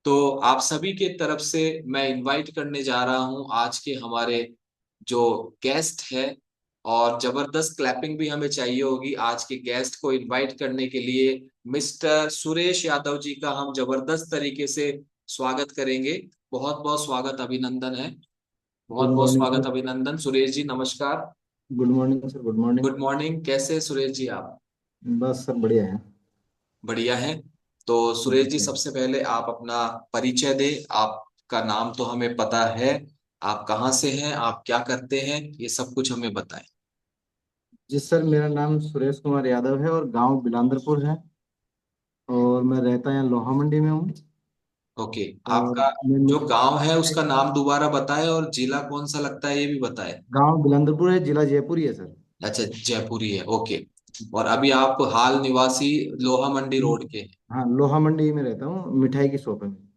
तो आप सभी के तरफ से मैं इनवाइट करने जा रहा हूं आज के हमारे जो गेस्ट है। और जबरदस्त क्लैपिंग भी हमें चाहिए होगी आज के गेस्ट को इनवाइट करने के लिए। मिस्टर सुरेश यादव जी का हम जबरदस्त तरीके से स्वागत करेंगे। बहुत बहुत स्वागत अभिनंदन है। बहुत गुड बहुत मॉर्निंग स्वागत सर। अभिनंदन सुरेश जी, नमस्कार। Good morning sir, good morning. Good morning, कैसे सुरेश जी आप? बस सर बढ़िया है। बढ़िया है। तो सुरेश जी जी, सर। सबसे पहले आप अपना परिचय दें। आपका नाम तो हमें पता है, आप कहाँ से हैं, आप क्या करते हैं, ये सब कुछ हमें बताएं। जी सर, मेरा नाम सुरेश कुमार यादव है और गांव बिलांदरपुर है। और मैं रहता यहाँ लोहा मंडी में हूँ। ओके। और आपका मैं जो गांव है उसका नाम दोबारा बताएं और जिला कौन सा लगता है ये भी बताएं। गांव बिलांदरपुर है, जिला जयपुर ही है सर। अच्छा, जयपुरी है, ओके। और अभी आप हाल निवासी लोहा मंडी रोड के हैं। हाँ, लोहा मंडी में रहता हूँ, मिठाई की शॉप है मेरी।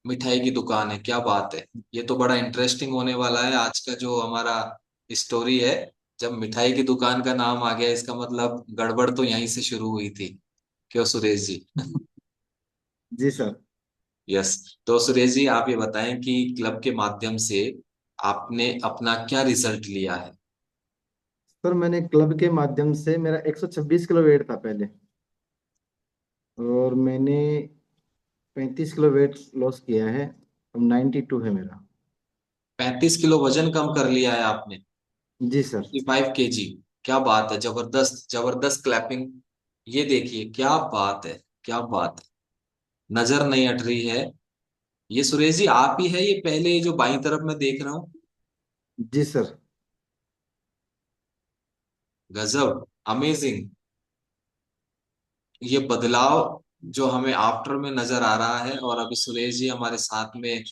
मिठाई की दुकान है, क्या बात है। ये तो बड़ा इंटरेस्टिंग होने वाला है आज का जो हमारा स्टोरी है। जब मिठाई की दुकान का नाम आ गया इसका मतलब गड़बड़ तो यहीं से शुरू हुई थी। क्यों सुरेश जी? जी सर। यस। तो सुरेश जी, आप ये बताएं कि क्लब के माध्यम से आपने अपना क्या रिजल्ट लिया है। सर मैंने क्लब के माध्यम से, मेरा 126 किलो वेट था पहले। और मैंने 35 किलो वेट लॉस किया है। अब 92 है मेरा। 35 किलो वजन कम कर लिया है आपने। जी सर। 5 kg। क्या बात है, जबरदस्त जबरदस्त क्लैपिंग। ये देखिए क्या बात है, क्या बात है, नजर नहीं हट रही है। ये सुरेश जी आप ही है, ये पहले जो बाईं तरफ मैं देख रहा हूँ। जी सर। गजब, अमेजिंग। ये बदलाव जो हमें आफ्टर में नजर आ रहा है, और अभी सुरेश जी हमारे साथ में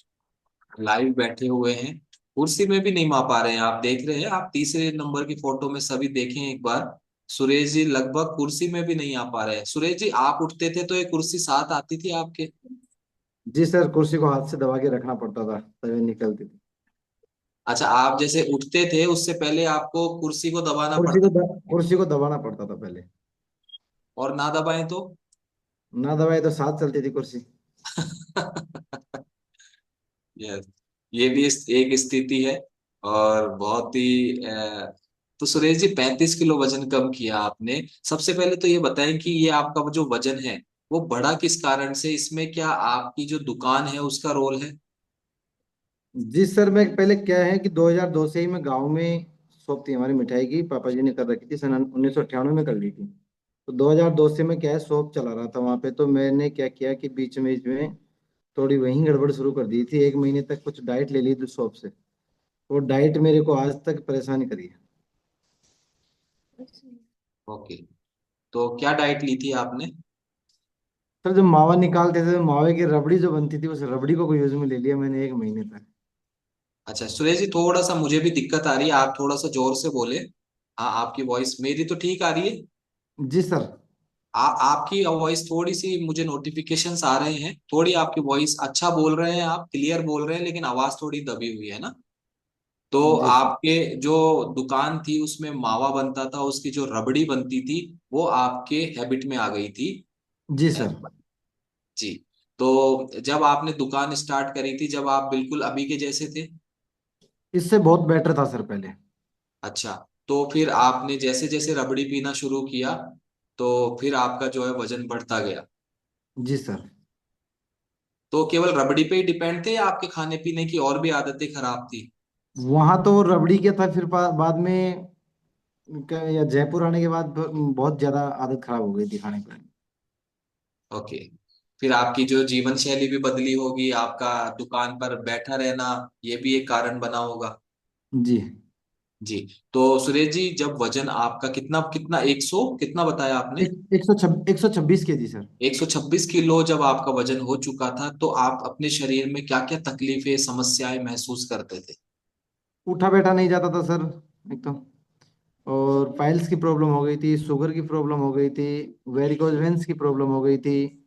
लाइव बैठे हुए हैं। कुर्सी में भी नहीं माप पा रहे हैं, आप देख रहे हैं, आप तीसरे नंबर की फोटो में सभी देखें एक बार। सुरेश जी लगभग कुर्सी में भी नहीं आ पा रहे हैं। सुरेश जी आप उठते थे तो ये कुर्सी साथ आती थी आपके? जी सर, कुर्सी को हाथ से दबा के रखना पड़ता था तभी निकलती थी। अच्छा, आप जैसे उठते थे उससे पहले आपको कुर्सी को दबाना पड़ता था। कुर्सी को दबाना पड़ता था पहले। और ना दबाएं तो? ना दबाए तो साथ चलती थी कुर्सी। यस। ये भी एक स्थिति है। और बहुत ही तो सुरेश जी 35 किलो वजन कम किया आपने। सबसे पहले तो ये बताएं कि ये आपका जो वजन है वो बढ़ा किस कारण से, इसमें क्या आपकी जो दुकान है उसका रोल है? जी सर, मैं पहले क्या है कि 2002 से ही मैं गांव में शॉप थी हमारी मिठाई की, पापा जी ने कर रखी थी, सन 1998 में कर ली थी। तो 2002 से मैं क्या है शॉप चला रहा था वहां पे। तो मैंने क्या किया कि बीच में थोड़ी वहीं गड़बड़ शुरू कर दी थी। 1 महीने तक कुछ डाइट ले ली थी शॉप से। वो डाइट मेरे को आज तक परेशान करी है। ओके। तो क्या डाइट ली थी आपने? सर जब मावा निकालते थे तो मावे की रबड़ी जो बनती थी, उस रबड़ी को यूज में ले लिया मैंने 1 महीने तक। अच्छा सुरेश जी, थोड़ा सा मुझे भी दिक्कत आ रही है, आप थोड़ा सा जोर से बोले। हाँ, आपकी वॉइस मेरी तो ठीक आ रही है। जी सर। आपकी वॉइस थोड़ी सी मुझे नोटिफिकेशंस आ रहे हैं, थोड़ी आपकी वॉइस अच्छा बोल रहे हैं, आप क्लियर बोल रहे हैं, लेकिन आवाज थोड़ी दबी हुई है ना। तो जी सर। आपके जो दुकान थी उसमें मावा बनता था, उसकी जो रबड़ी बनती थी वो आपके हैबिट में आ गई थी। जी सर। जी। तो जब आपने दुकान स्टार्ट करी थी, जब आप बिल्कुल अभी के जैसे थे? इससे बहुत बेटर था सर पहले। अच्छा। तो फिर आपने जैसे जैसे रबड़ी पीना शुरू किया तो फिर आपका जो है वजन बढ़ता गया? जी सर। तो केवल रबड़ी पे ही डिपेंड थे या आपके खाने पीने की और भी आदतें खराब थी? वहां तो रबड़ी के था, फिर बाद में या जयपुर आने के बाद बहुत ज्यादा आदत खराब हो गई थी खाने की। ओके। फिर आपकी जो जीवन शैली भी बदली होगी, आपका दुकान पर बैठा रहना ये भी एक कारण बना होगा। जी। जी। तो सुरेश जी, जब वजन आपका कितना कितना 100 कितना बताया आपने? एक सौ छब्बीस के जी सर। 126 किलो जब आपका वजन हो चुका था तो आप अपने शरीर में क्या क्या तकलीफें समस्याएं महसूस करते थे? उठा बैठा नहीं जाता था सर, एक तो। और पाइल्स की प्रॉब्लम हो गई थी, शुगर की प्रॉब्लम हो गई थी, वेरिकोज वेन्स की प्रॉब्लम हो गई थी।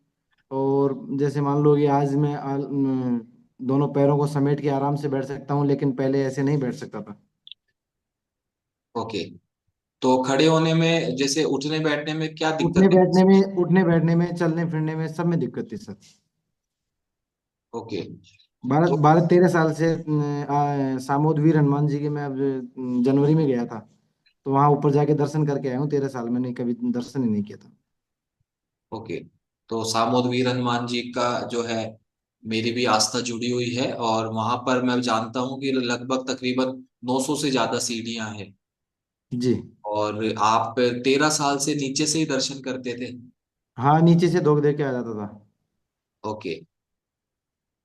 और जैसे मान लो कि आज मैं दोनों पैरों को समेट के आराम से बैठ सकता हूँ, लेकिन पहले ऐसे नहीं बैठ सकता था। ओके। तो खड़े होने में, जैसे उठने बैठने में क्या उठने दिक्कतें? बैठने में, उठने बैठने में, चलने फिरने में, सब में दिक्कत थी सर। ओके। बारह तो 12 13 साल से सामोद वीर हनुमान जी के मैं अब जनवरी में गया था। तो वहां ऊपर जाके दर्शन करके आया हूँ। 13 साल मैंने कभी दर्शन ही नहीं किया था। ओके, तो सामोद वीर हनुमान जी का जो है, मेरी भी आस्था जुड़ी हुई है, और वहां पर मैं जानता हूँ कि लगभग तकरीबन 900 से ज्यादा सीढ़ियां हैं। जी। और आप 13 साल से नीचे से ही दर्शन करते थे? हाँ, नीचे से धोख दे के आ जाता था। ओके,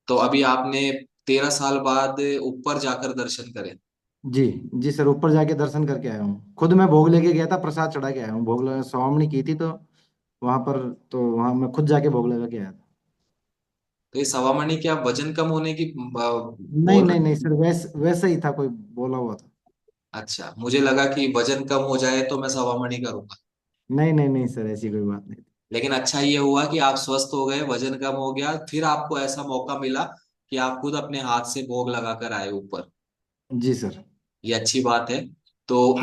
तो अभी आपने 13 साल बाद ऊपर जाकर दर्शन करे? जी। जी सर, ऊपर जाके दर्शन करके आया हूँ। खुद मैं भोग लेके गया था, प्रसाद चढ़ा के आया हूँ। स्वामी की थी तो वहां पर, तो वहां मैं खुद जाके भोग लगा के आया था। तो ये सवा मणि क्या वजन कम होने की नहीं बोल नहीं रहे नहीं हैं? सर, वैसे ही था, कोई बोला हुआ था। अच्छा, मुझे लगा कि वजन कम हो जाए तो मैं सवा मणि करूंगा। नहीं नहीं नहीं सर, ऐसी कोई बात नहीं। लेकिन अच्छा ये हुआ कि आप स्वस्थ हो गए, वजन कम हो गया, फिर आपको ऐसा मौका मिला कि आप खुद अपने हाथ से भोग लगा कर आए ऊपर। जी सर। ये अच्छी बात है। तो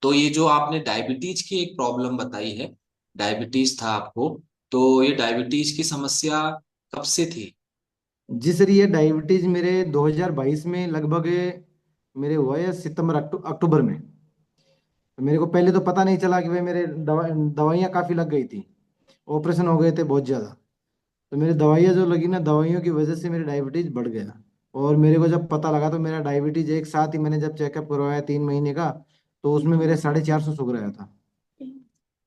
तो ये जो आपने डायबिटीज की एक प्रॉब्लम बताई है, डायबिटीज था आपको, तो ये डायबिटीज की समस्या कब से थी? जी सर, ये डायबिटीज मेरे 2022 में लगभग मेरे हुआ है, सितंबर अक्टूबर में। तो मेरे को पहले तो पता नहीं चला कि भाई मेरे दवाइयाँ काफ़ी लग गई थी। ऑपरेशन हो गए थे बहुत ज़्यादा। तो मेरी दवाइयाँ जो लगी ना, दवाइयों की वजह से मेरी डायबिटीज बढ़ गया। और मेरे को जब पता लगा तो मेरा डायबिटीज एक साथ ही, मैंने जब चेकअप करवाया 3 महीने का, तो उसमें मेरे 450 शुगर आया था।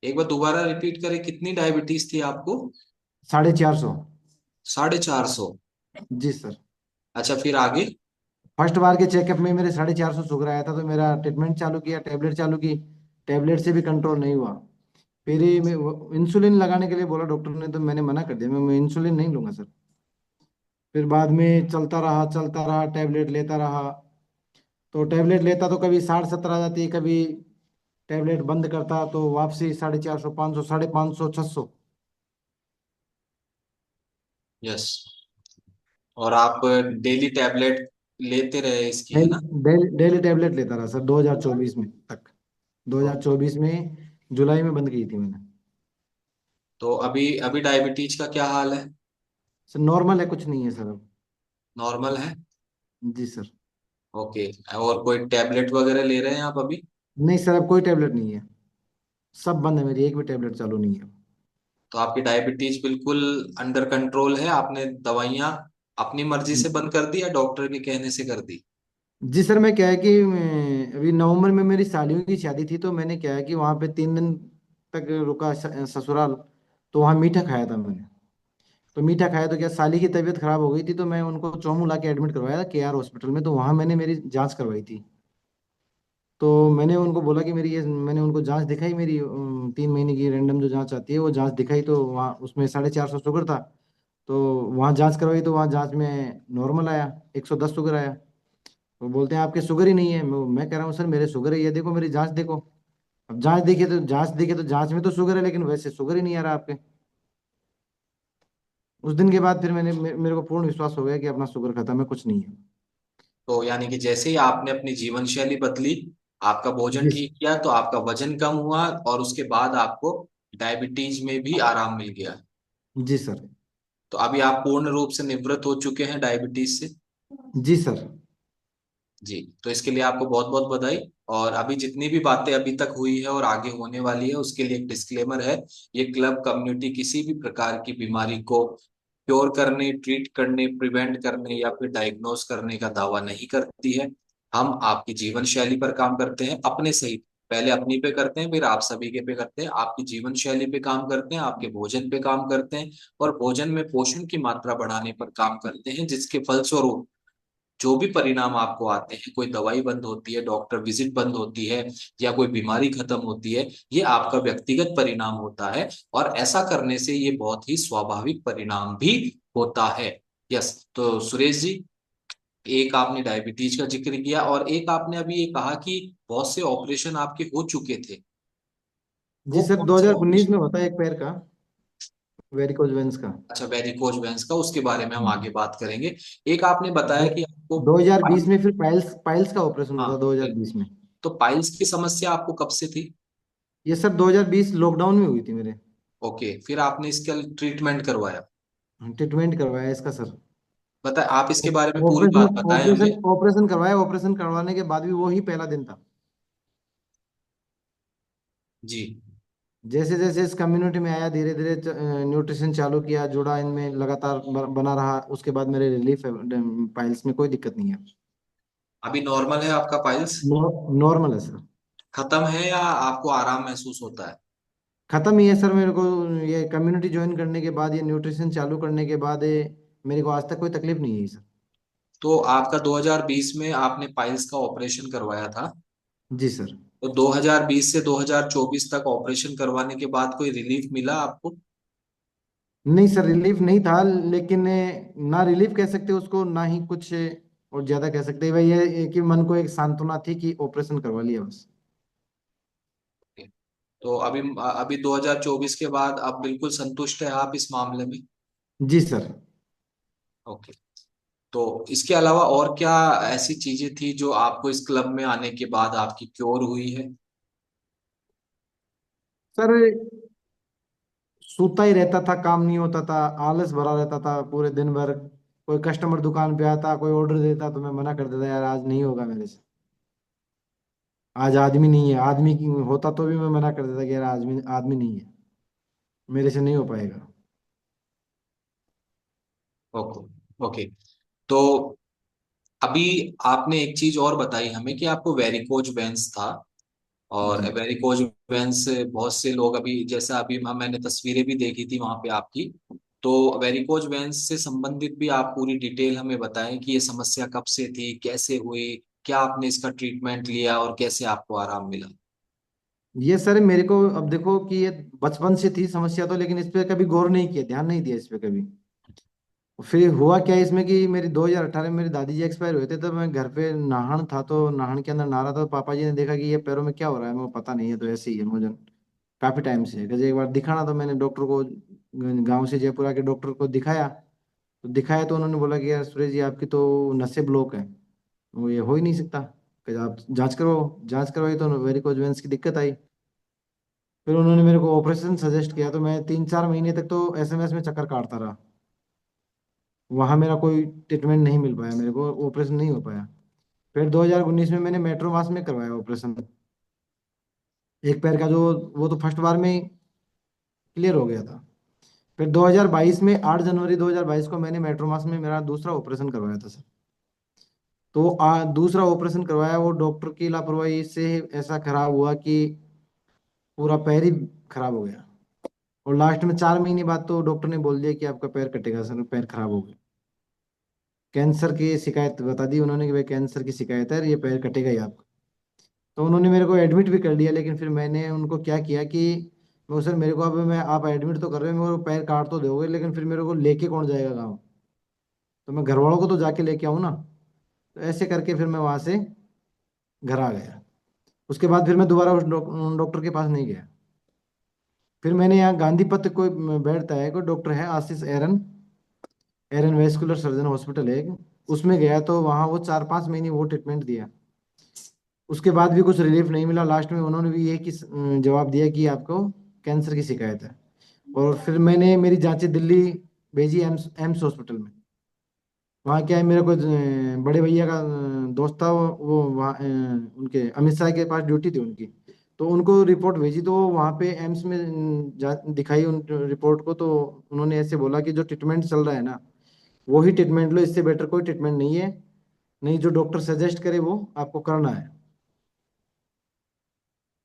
एक बार दोबारा रिपीट करें, कितनी डायबिटीज थी आपको? 450। 450? जी सर। अच्छा, फिर आगे? फर्स्ट बार के चेकअप में मेरे 450 शुगर आया था, तो मेरा ट्रीटमेंट चालू किया, टेबलेट चालू की। टेबलेट से भी कंट्रोल नहीं हुआ। फिर ही इंसुलिन लगाने के लिए बोला डॉक्टर ने, तो मैंने मना कर दिया, मैं इंसुलिन नहीं लूंगा सर। फिर बाद में चलता रहा, टेबलेट लेता रहा। तो टेबलेट लेता तो कभी 60 70 आ जाती, कभी टेबलेट बंद करता तो वापसी 450 500 550 600। यस। और आप डेली टैबलेट लेते रहे इसकी, है ना? डेली डेली डेली टेबलेट लेता रहा सर 2024 में तक। तो 2024 में जुलाई में बंद की थी मैंने। तो अभी अभी डायबिटीज का क्या हाल है? सर नॉर्मल है, कुछ नहीं है सर अब। नॉर्मल है? जी सर। ओके। और कोई टैबलेट वगैरह ले रहे हैं आप अभी? नहीं सर, अब कोई टेबलेट नहीं है। सब बंद है, मेरी एक भी टेबलेट चालू नहीं है। तो आपकी डायबिटीज बिल्कुल अंडर कंट्रोल है? आपने दवाइयां अपनी मर्जी से बंद कर दी या डॉक्टर के कहने से कर दी? जी सर, मैं क्या है कि अभी नवंबर में मेरी सालियों की शादी थी, तो मैंने क्या है कि वहाँ पे 3 दिन तक रुका ससुराल। तो वहाँ मीठा खाया था मैंने। तो मीठा खाया तो क्या, साली की तबीयत खराब हो गई थी, तो मैं उनको चौमू ला के एडमिट करवाया था KR हॉस्पिटल में। तो वहाँ मैंने मेरी जांच करवाई थी। तो मैंने उनको बोला कि मेरी ये, मैंने उनको जांच दिखाई मेरी 3 महीने की रैंडम जो जांच आती है वो जांच दिखाई, तो वहाँ उसमें 450 शुगर था। तो वहाँ जांच करवाई तो वहाँ जांच में नॉर्मल आया, 110 शुगर आया। वो बोलते हैं आपके शुगर ही नहीं है। मैं कह रहा हूँ सर मेरे शुगर है, ये देखो मेरी जांच देखो। अब जांच में तो शुगर है, लेकिन वैसे शुगर ही नहीं आ रहा आपके। उस दिन के बाद फिर मेरे को पूर्ण विश्वास हो गया कि अपना शुगर खत्म है, कुछ नहीं है। तो यानी कि जैसे ही आपने अपनी जीवन शैली बदली, आपका भोजन जी। ठीक किया, तो आपका वजन कम हुआ, और उसके बाद आपको डायबिटीज में भी आराम मिल गया। जी सर। तो अभी आप पूर्ण रूप से निवृत्त हो चुके हैं डायबिटीज से। जी सर। जी, तो इसके लिए आपको बहुत बहुत बधाई। और अभी जितनी भी बातें अभी तक हुई है और आगे होने वाली है, उसके लिए एक डिस्क्लेमर है। ये क्लब कम्युनिटी किसी भी प्रकार की बीमारी को क्योर करने, ट्रीट करने, प्रिवेंट करने या फिर डायग्नोस करने का दावा नहीं करती है। हम आपकी जीवन शैली पर काम करते हैं, अपने सहित। पहले अपनी पे करते हैं, फिर आप सभी के पे करते हैं। आपकी जीवन शैली पे काम करते हैं, आपके भोजन पे काम करते हैं, और भोजन में पोषण की मात्रा बढ़ाने पर काम करते हैं, जिसके फलस्वरूप जो भी परिणाम आपको आते हैं, कोई दवाई बंद होती है, डॉक्टर विजिट बंद होती है, या कोई बीमारी खत्म होती है, ये आपका व्यक्तिगत परिणाम होता है। और ऐसा करने से ये बहुत ही स्वाभाविक परिणाम भी होता है। यस। तो सुरेश जी, एक आपने डायबिटीज का जिक्र किया, और एक आपने अभी ये कहा कि बहुत से ऑपरेशन आपके हो चुके थे। जी वो सर, कौन से 2019 ऑपरेशन? में होता है एक पैर का, वेरिकोज वेंस का। अच्छा, वेरिकोज वेंस का, उसके बारे में हम आगे बात करेंगे। एक आपने बताया दो कि आपको 2020 में फिर पाइल्स पाइल्स का ऑपरेशन हुआ हाँ, था 2020 में। तो पाइल्स की समस्या आपको कब से थी? ये सर 2020 लॉकडाउन में हुई थी मेरे। ओके, फिर आपने इसका ट्रीटमेंट करवाया? ट्रीटमेंट करवाया इसका सर। बता, आप इसके बारे में पूरी ऑपरेशन बात बताएं ऑपरेशन हमें। ऑपरेशन करवाया, ऑपरेशन करवाने के बाद भी वही पहला दिन था। जी। जैसे जैसे इस कम्युनिटी में आया, धीरे धीरे न्यूट्रिशन चालू किया, जुड़ा इनमें लगातार बना रहा, उसके बाद मेरे रिलीफ है, पाइल्स में कोई दिक्कत नहीं है। अभी नॉर्मल है आपका पाइल्स? नॉर्मल है सर। खत्म है या आपको आराम महसूस होता है? खत्म ही है सर मेरे को। ये कम्युनिटी ज्वाइन करने के बाद, ये न्यूट्रिशन चालू करने के बाद मेरे को आज तक कोई तकलीफ नहीं है सर। तो आपका 2020 में आपने पाइल्स का ऑपरेशन करवाया था, जी सर। तो 2020 से 2024 तक ऑपरेशन करवाने के बाद कोई रिलीफ मिला आपको? नहीं सर, रिलीफ नहीं था, लेकिन ना रिलीफ कह सकते उसको, ना ही कुछ और ज्यादा कह सकते हैं भाई, ये कि मन को एक सांत्वना थी कि ऑपरेशन करवा लिया बस। तो अभी अभी 2024 के बाद अब बिल्कुल संतुष्ट है आप इस मामले में? जी सर। ओके। तो इसके अलावा और क्या ऐसी चीजें थी जो आपको इस क्लब में आने के बाद आपकी क्योर हुई है? सर सोता ही रहता था, काम नहीं होता था, आलस भरा रहता था पूरे दिन भर। कोई कस्टमर दुकान पे आता, कोई ऑर्डर देता तो मैं मना कर देता, यार आज नहीं होगा मेरे से, आज आदमी नहीं है। आदमी की होता तो भी मैं मना कर देता कि यार आदमी आदमी नहीं है, मेरे से नहीं हो पाएगा। ओके। ओके। तो अभी आपने एक चीज और बताई हमें कि आपको वेरिकोज वेन्स था, और जी। वेरिकोज वेन्स बहुत से लोग अभी, जैसा अभी मैंने तस्वीरें भी देखी थी वहां पे आपकी, तो वेरिकोज वेन्स से संबंधित भी आप पूरी डिटेल हमें बताएं कि ये समस्या कब से थी, कैसे हुई, क्या आपने इसका ट्रीटमेंट लिया और कैसे आपको आराम मिला? ये सर मेरे को अब देखो कि ये बचपन से थी समस्या तो, लेकिन इस पे कभी गौर नहीं किया, ध्यान नहीं दिया इस पे कभी। फिर हुआ क्या इसमें कि मेरी 2018 में मेरी दादी जी एक्सपायर हुए थे, तब मैं घर पे नहान था, तो नहान के अंदर नहा रहा था, तो पापा जी ने देखा कि ये पैरों में क्या हो रहा है, मेरे को पता नहीं है, तो ऐसे ही है मुझे काफी टाइम से। कहते एक बार दिखाना, तो मैंने डॉक्टर को, गांव से जयपुर आके डॉक्टर को दिखाया। तो दिखाया तो उन्होंने बोला कि यार सुरेश जी आपकी तो नसें ब्लॉक है, वो ये हो ही नहीं सकता, कि आप जांच करवाओ। जांच करवाई तो वेरिकोज वेन्स की दिक्कत आई। फिर उन्होंने मेरे को ऑपरेशन सजेस्ट किया, तो मैं 3-4 महीने तक तो एसएमएस में चक्कर काटता रहा। वहां मेरा कोई ट्रीटमेंट नहीं मिल पाया, मेरे को ऑपरेशन नहीं हो पाया। फिर 2019 में मैंने मेट्रोमास में करवाया ऑपरेशन, एक पैर का जो, वो तो फर्स्ट बार में क्लियर हो गया था। फिर 2022 में 8 जनवरी 2022 को मैंने मेट्रोमास में मेरा दूसरा ऑपरेशन करवाया था सर। तो दूसरा ऑपरेशन करवाया, वो डॉक्टर की लापरवाही से ऐसा खराब हुआ कि पूरा पैर ही खराब हो गया। और लास्ट में 4 महीने बाद तो डॉक्टर ने बोल दिया कि आपका पैर कटेगा सर, पैर खराब हो गया। कैंसर की शिकायत बता दी उन्होंने कि भाई कैंसर की शिकायत है, ये पैर कटेगा ही आपका। तो उन्होंने मेरे को एडमिट भी कर लिया, लेकिन फिर मैंने उनको क्या किया कि मैं सर, मेरे को अब मैं, आप एडमिट तो कर रहे हो, मेरे को पैर काट तो दोगे, लेकिन फिर मेरे को लेके कौन जाएगा गाँव? तो मैं घर वालों को तो जाके लेके आऊँ ना। तो ऐसे करके फिर मैं वहां से घर आ गया। उसके बाद फिर मैं दोबारा उस डॉक्टर के पास नहीं गया। फिर मैंने यहाँ गांधी पथ कोई बैठता है, कोई डॉक्टर है आशीष एरन, एरन वेस्कुलर सर्जन हॉस्पिटल है एक, उसमें गया, तो वहाँ वो 4-5 महीने वो ट्रीटमेंट दिया। उसके बाद भी कुछ रिलीफ नहीं मिला। लास्ट में उन्होंने भी यही जवाब दिया कि आपको कैंसर की शिकायत है। और फिर मैंने मेरी जांचें दिल्ली भेजी, एम्स एम्स हॉस्पिटल में। वहाँ क्या है, मेरे को बड़े भैया का दोस्त था, वो वहाँ उनके अमित शाह के पास ड्यूटी थी उनकी। तो उनको रिपोर्ट भेजी, तो वो वहाँ पे एम्स में दिखाई उन रिपोर्ट को, तो उन्होंने ऐसे बोला कि जो ट्रीटमेंट चल रहा है ना, वही ट्रीटमेंट लो, इससे बेटर कोई ट्रीटमेंट नहीं है, नहीं जो डॉक्टर सजेस्ट करे वो आपको करना है।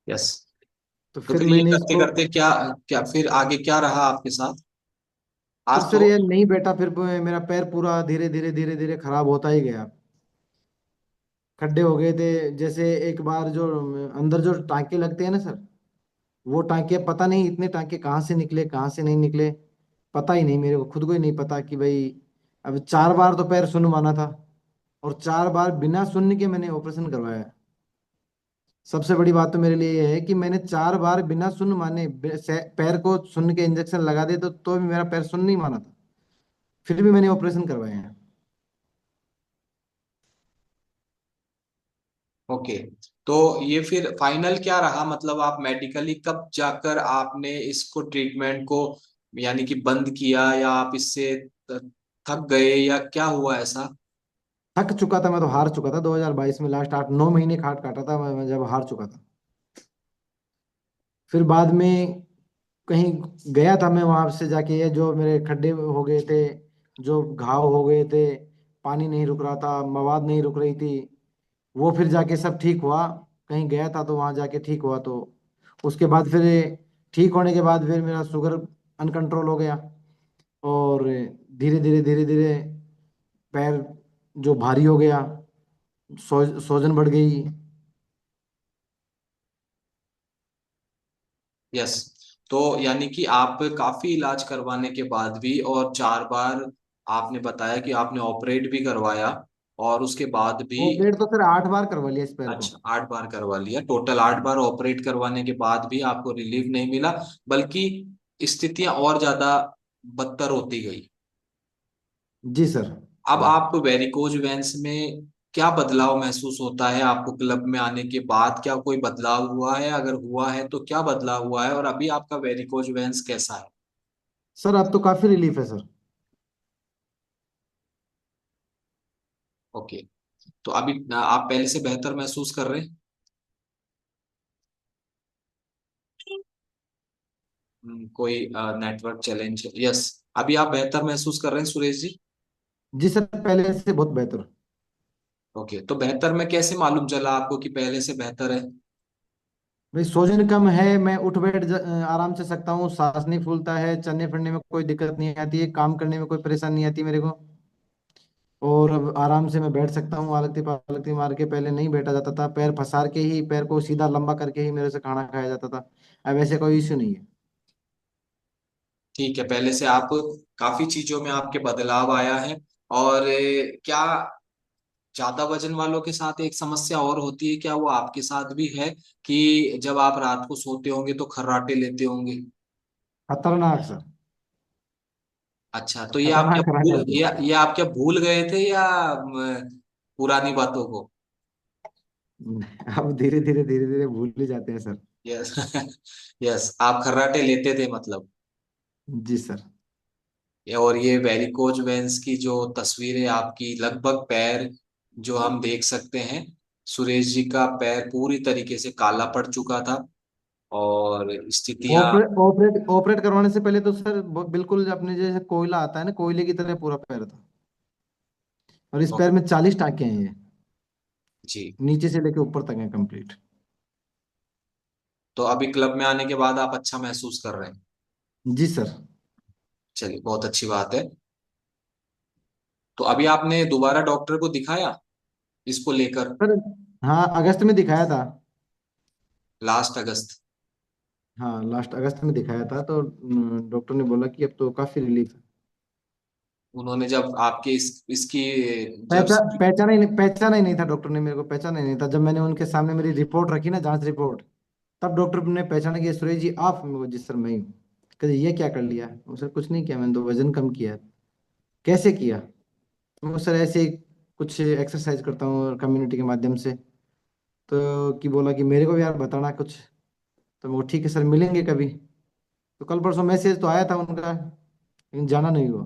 यस। तो तो फिर फिर ये मैंने करते इसको, करते क्या, क्या फिर आगे क्या रहा आपके साथ? फिर आज सर तो ये नहीं बैठा, फिर मेरा पैर पूरा धीरे धीरे धीरे धीरे खराब होता ही गया। खड्डे हो गए थे, जैसे एक बार जो अंदर जो टांके लगते हैं ना सर, वो टांके पता नहीं इतने टांके कहाँ से निकले, कहाँ से नहीं निकले, पता ही नहीं, मेरे को खुद को ही नहीं पता कि भाई। अब 4 बार तो पैर शून्य माना था, और 4 बार बिना शून्य के मैंने ऑपरेशन करवाया है। सबसे बड़ी बात तो मेरे लिए ये है कि मैंने 4 बार बिना शून्य माने पैर को शून्य के इंजेक्शन लगा दे, तो भी मेरा पैर शून्य नहीं माना था, फिर भी मैंने ऑपरेशन करवाए हैं। ओके। तो ये फिर फाइनल क्या रहा, मतलब आप मेडिकली कब जाकर आपने इसको ट्रीटमेंट को यानी कि बंद किया, या आप इससे थक गए या क्या हुआ ऐसा? थक चुका था, मैं तो हार चुका था 2022 में, लास्ट 8-9 महीने खाट काटा था मैं जब हार चुका था। फिर बाद में कहीं गया था मैं, वहां से जाके ये जो मेरे खड्डे हो गए थे, जो घाव हो गए थे, पानी नहीं रुक रहा था, मवाद नहीं रुक रही थी, वो फिर जाके सब ठीक हुआ। कहीं गया था तो वहां जाके ठीक हुआ। तो उसके बाद फिर ठीक होने के बाद फिर मेरा शुगर अनकंट्रोल हो गया, और धीरे धीरे पैर जो भारी हो गया, सूजन बढ़ गई। यस। तो यानी कि आप काफी इलाज करवाने के बाद भी, और 4 बार आपने बताया कि आपने ऑपरेट भी करवाया, और उसके बाद भी। ऑपरेट तो सर 8 बार करवा लिया इस पैर को। अच्छा, 8 बार करवा लिया, टोटल 8 बार ऑपरेट करवाने के बाद भी आपको रिलीफ नहीं मिला, बल्कि स्थितियां और ज्यादा बदतर होती गई। जी सर। अब आपको वेरिकोज वेंस में क्या बदलाव महसूस होता है? आपको क्लब में आने के बाद क्या कोई बदलाव हुआ है? अगर हुआ है तो क्या बदलाव हुआ है, और अभी आपका वेरिकोज वेंस कैसा है? सर अब तो काफी रिलीफ है सर। ओके। तो अभी आप पहले से बेहतर महसूस कर रहे हैं? कोई नेटवर्क चैलेंज? यस। अभी आप बेहतर महसूस कर रहे हैं सुरेश जी? जी सर, पहले से बहुत बेहतर। ओके, तो बेहतर में कैसे मालूम चला आपको कि पहले से बेहतर है? भाई सूजन कम है, मैं उठ बैठ आराम से सकता हूँ, सांस नहीं फूलता है, चलने फिरने में कोई दिक्कत नहीं आती है, काम करने में कोई परेशानी नहीं आती मेरे को। और अब आराम से मैं बैठ सकता हूँ, आलती पालती मार के। पहले नहीं बैठा जाता था, पैर पसार के ही, पैर को सीधा लंबा करके ही मेरे से खाना खाया जाता था। अब ऐसे कोई इश्यू नहीं है। ठीक है, पहले से आप काफी चीजों में आपके बदलाव आया है। और क्या ज्यादा वजन वालों के साथ एक समस्या और होती है, क्या वो आपके साथ भी है कि जब आप रात को सोते होंगे तो खर्राटे लेते होंगे? खतरनाक सर। अच्छा, तो ये आप क्या खतरनाक कराटे भूल, होते ये आप क्या भूल गए थे, या पुरानी बातों को? हैं। अब धीरे धीरे भूल ही जाते हैं सर। यस। यस, आप खर्राटे लेते थे मतलब। जी सर। और ये वेरिकोज वेंस की जो तस्वीर है आपकी, लगभग पैर जो हम देख सकते हैं, सुरेश जी का पैर पूरी तरीके से काला पड़ चुका था, और स्थितियां। ऑपरेट ऑपरेट करवाने से पहले तो सर बिल्कुल अपने जैसे कोयला आता है ना, कोयले की तरह पूरा पैर था। और इस पैर में 40 टाँके हैं ये, जी। नीचे से लेके ऊपर तक है कंप्लीट। तो अभी क्लब में आने के बाद आप अच्छा महसूस कर रहे हैं? जी सर। चलिए, बहुत अच्छी बात है। तो अभी आपने दोबारा डॉक्टर को दिखाया इसको लेकर? सर हाँ, अगस्त में दिखाया था। लास्ट अगस्त? हाँ, लास्ट अगस्त में दिखाया था, तो डॉक्टर ने बोला कि अब तो काफी रिलीफ है। उन्होंने जब आपके इसकी जब पहचाना ही नहीं था डॉक्टर ने, मेरे को पहचाना ही नहीं था। जब मैंने उनके सामने मेरी रिपोर्ट रखी ना, जांच रिपोर्ट, तब डॉक्टर ने पहचाना कि ये सुरेश जी आप? मैं बोला, जी सर मैं ही हूँ। कहते ये क्या कर लिया? वो सर कुछ नहीं किया, मैंने तो वजन कम किया है। कैसे किया? वो सर ऐसे ही कुछ एक्सरसाइज करता हूँ कम्युनिटी के माध्यम से। तो कि बोला कि मेरे को भी यार बताना कुछ। तो वो ठीक है सर, मिलेंगे कभी। तो कल परसों मैसेज तो आया था उनका, लेकिन जाना नहीं हुआ।